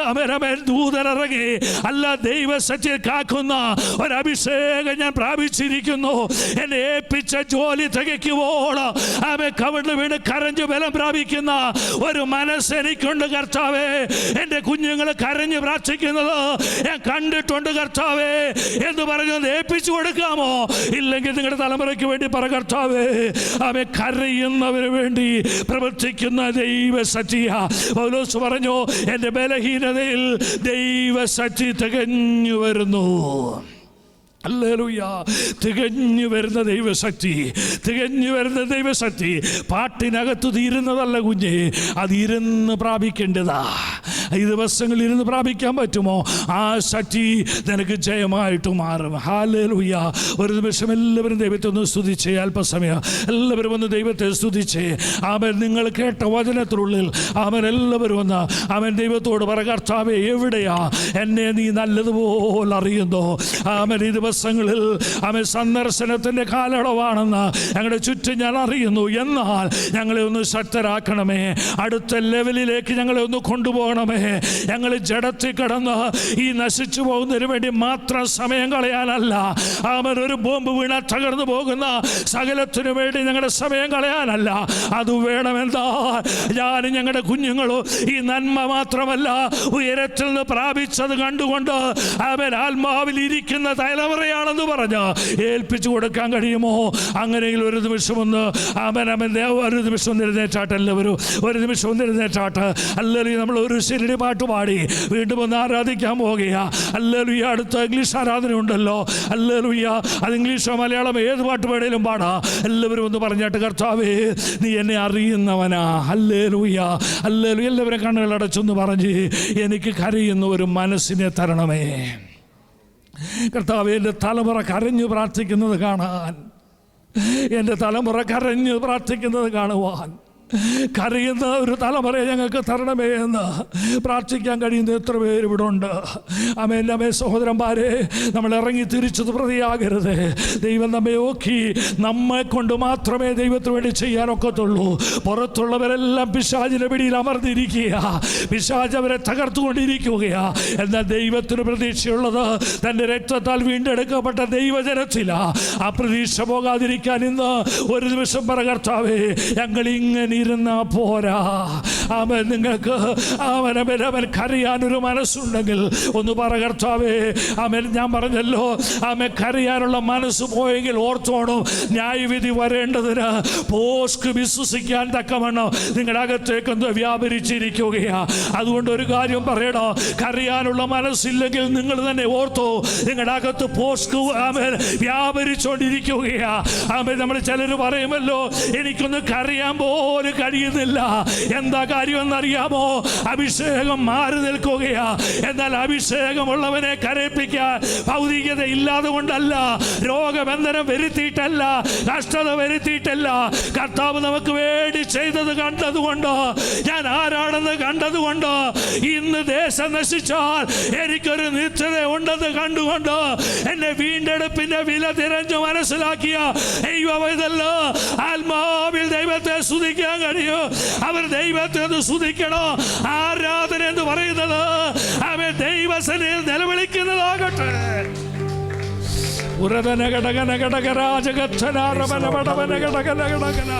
ദൂതനിറങ്ങി അല്ല ദൈവസത്യം കാക്കുന്ന ഒരഭിഷേകം ഞാൻ പ്രാപിച്ചിരിക്കുന്നു. എന്നെ ഏൽപ്പിച്ച ജോലി തികയ്ക്കുവോളം കവിളിൽ വീണ് കരഞ്ഞു ബലം പ്രാപിക്കുന്ന ഒരു മനസ്സ് എനിക്കുണ്ട് കർത്താവേ. എൻ്റെ കുഞ്ഞുങ്ങൾ കരഞ്ഞു പ്രാർത്ഥിക്കുന്നത് ഞാൻ കണ്ടിട്ടുണ്ട് കർത്താവേ എന്ന് പറഞ്ഞു ഏൽപ്പിച്ചു കൊടുക്കാമോ? ഇല്ലെങ്കിൽ നിങ്ങളുടെ തലമുറയ്ക്ക് വേണ്ടി പറ കർത്താവേ, കരയുന്നവന് വേണ്ടി പ്രവർത്തിക്കുന്ന ദൈവശക്തിയാ. പൗലോസ് പറഞ്ഞു, എൻ്റെ ബലഹീനതയിൽ ദൈവശക്തി തികഞ്ഞു വരുന്നു. ഹല്ലേലൂയ. തികഞ്ഞു വരുന്ന ദൈവശക്തി, തികഞ്ഞു വരുന്ന ദൈവശക്തി പാട്ടിനകത്ത് തീരുന്നതല്ല കുഞ്ഞേ, അത് ഇരുന്ന് പ്രാപിക്കേണ്ടതാ. ഈ ദിവസങ്ങളിൽ ഇരുന്ന് പ്രാപിക്കാൻ പറ്റുമോ? ആ ശക്തി നിനക്ക് ജയമായിട്ട് മാറും. ഹല്ലേലൂയ. ഒരു നിമിഷം എല്ലാവരും ദൈവത്തെ ഒന്ന് സ്തുതിച്ചേ. അല്പസമയം എല്ലാവരും ഒന്ന് ദൈവത്തെ സ്തുതിച്ചേ. നിങ്ങൾ കേട്ട വചനത്തിനുള്ളിൽ എല്ലാവരും ഒന്ന് ദൈവത്തോട് പറ, കർത്താവേ, എവിടെയാ? എന്നെ നീ നല്ലതുപോലെ അറിയുന്നു. ഈ ദിവസങ്ങളിൽ സന്ദർശനത്തിന്റെ കാലയളവാണെന്ന് ഞങ്ങളുടെ ചുറ്റും ഞാൻ അറിയുന്നു. എന്നാൽ ഞങ്ങളെ ഒന്ന് ശക്തരാക്കണമേ. അടുത്ത ലെവലിലേക്ക് ഞങ്ങളെ ഒന്ന് കൊണ്ടുപോകണമേ. ഞങ്ങൾ ജഡത്തിൽ കിടന്ന് ഈ നശിച്ചു പോകുന്നതിന് വേണ്ടി മാത്രം സമയം കളയാനല്ല. ഒരു ബോംബ് വീണ തകർന്നു പോകുന്ന സകലത്തിനു വേണ്ടി ഞങ്ങളുടെ സമയം കളയാനല്ല. അത് വേണമെന്താ ഞാനും ഞങ്ങളുടെ കുഞ്ഞുങ്ങളും ഈ നന്മ മാത്രമല്ല ഉയരത്തിൽ നിന്ന് പ്രാപിച്ചത് കണ്ടുകൊണ്ട് ആത്മാവിൽ ഇരിക്കുന്ന തലമുറയാണെന്ന് പറഞ്ഞ് ഏൽപ്പിച്ചു കൊടുക്കാൻ കഴിയുമോ? അങ്ങനെയെങ്കിൽ ഒരു നിമിഷം ഒന്ന് ഒരു നിമിഷം എഴുന്നേറ്റാട്ട്. എല്ലാവരും ഒരു നിമിഷം എഴുന്നേറ്റാട്ട്. അല്ലെങ്കിൽ നമ്മൾ ഒരു ശരിയുടെ പാട്ട് പാടി വീണ്ടും ഒന്ന് ആരാധിക്കാൻ പോകുകയാ. ഹല്ലേലൂയ. അടുത്ത ഇംഗ്ലീഷ് ആരാധന ഉണ്ടല്ലോ. ഹല്ലേലൂയ. അത് ഇംഗ്ലീഷോ മലയാളം ഏത് പാട്ട് വേണേലും പാടാ. എല്ലാവരും ഒന്ന് പറഞ്ഞാട്ട്, കർത്താവേ, നീ എന്നെ അറിയുന്നവനാ. Hallelujah, hallelujah. എല്ലാവരും കണ്ണുകൾ അടച്ചൊന്ന് പറഞ്ഞ്, എനിക്ക് കരയുന്ന ഒരു മനസ്സിനെ തരണമേ. കർത്താവേ, എൻ്റെ തലമുറ കരഞ്ഞു പ്രാർത്ഥിക്കുന്നത് കാണാൻ, എൻ്റെ തലമുറ കരഞ്ഞു പ്രാർത്ഥിക്കുന്നത് കാണുവാൻ കരയുന്ന ഒരു തലമുറയെ ഞങ്ങൾക്ക് തരണമേ എന്ന് പ്രാർത്ഥിക്കാൻ കഴിയുന്ന എത്ര പേര് ഇവിടെ ഉണ്ട്. അമേ സഹോദരന്മാരെ, നമ്മൾ ഇറങ്ങി തിരിച്ചത് പ്രതിയാകരുത്. ദൈവം നമ്മെ നോക്കി നമ്മെ കൊണ്ട് മാത്രമേ ദൈവത്തിന് വേണ്ടി ചെയ്യാനൊക്കത്തുള്ളൂ. പുറത്തുള്ളവരെല്ലാം പിശാചിന്റെ പിടിയിൽ അമർന്നിരിക്കുക, പിശാച് അവരെ തകർത്തുകൊണ്ടിരിക്കുകയാ. എന്നാൽ ദൈവത്തിന് പ്രതീക്ഷയുള്ളത് തൻ്റെ രക്തത്താൽ വീണ്ടെടുക്കപ്പെട്ട ദൈവജനത്തിലാ. ആ പ്രതീക്ഷ പോകാതിരിക്കാൻ ഇന്ന് ഒരു നിമിഷം പറ, കർത്താവേ ഞങ്ങൾ ഇങ്ങനെ ഇരുന്നാ പോരാ. അവൻ നിങ്ങൾക്ക് അവൻ കരയാനൊരു മനസ്സുണ്ടെങ്കിൽ ഒന്ന് പറ, കർത്താവേ അവൻ, ഞാൻ പറഞ്ഞല്ലോ കരയാനുള്ള മനസ്സ് പോയെങ്കിൽ ഓർത്തോണം, ന്യായവിധി വരേണ്ടതിന് പോസ്റ്റ് വിശ്വസിക്കാൻ തക്കവണ്ണം നിങ്ങളുടെ അകത്തേക്കൊന്ന് വ്യാപരിച്ചിരിക്കുകയാ. അതുകൊണ്ട് ഒരു കാര്യം പറയണോ, കരയാനുള്ള മനസ്സില്ലെങ്കിൽ നിങ്ങൾ തന്നെ ഓർത്തോ, നിങ്ങളുടെ അകത്ത് പോസ്റ്റ് വ്യാപരിച്ചോണ്ടിരിക്കുകയാ. നമ്മൾ ചിലർ പറയുമല്ലോ, എനിക്കൊന്ന് കരയാൻ പോലും കഴിയുന്നില്ല. എന്താ കാര്യമെന്നറിയാമോ? അഭിഷേകം മാറി നിൽക്കുകയാ. എന്നാൽ അഭിഷേകമുള്ളവനെ കരയിപ്പിക്കാൻ ഭൗതികത ഇല്ലാതെ കൊണ്ടല്ല, രോഗബന്ധനം വരുത്തിയിട്ടല്ല, കഷ്ടത വരുത്തിയിട്ടല്ല. കർത്താവ് നമുക്ക് വേണ്ടി ചെയ്തത് കണ്ടതുകൊണ്ട്, ഞാൻ ആരാണെന്ന് കണ്ടതുകൊണ്ട്, ഇന്ന് ദേശം നശിച്ചാൽ എനിക്കൊരു നിത്യത ഉണ്ടെന്ന് കണ്ടുകൊണ്ട് എന്നെ വീണ്ടെടുപ്പിന്റെ വില തിരഞ്ഞു മനസ്സിലാക്കിയ ദൈവമല്ലോ ആത്മാവിൽ ദൈവത്തെ സ്തുതിക്കാൻ കഴിയും. അവർ ദൈവത്തെ ഒന്ന് സ്തുതിക്കണോ. ആരാധന എന്ന് പറയുന്നത് അവൻ ദൈവസനയിൽ നിലവിളിക്കുന്നതാകട്ടെ. ഉരതന ഘടകന ഘടകരാജഗച്ഛനാരമന പടവന ഘടകന ഘടകന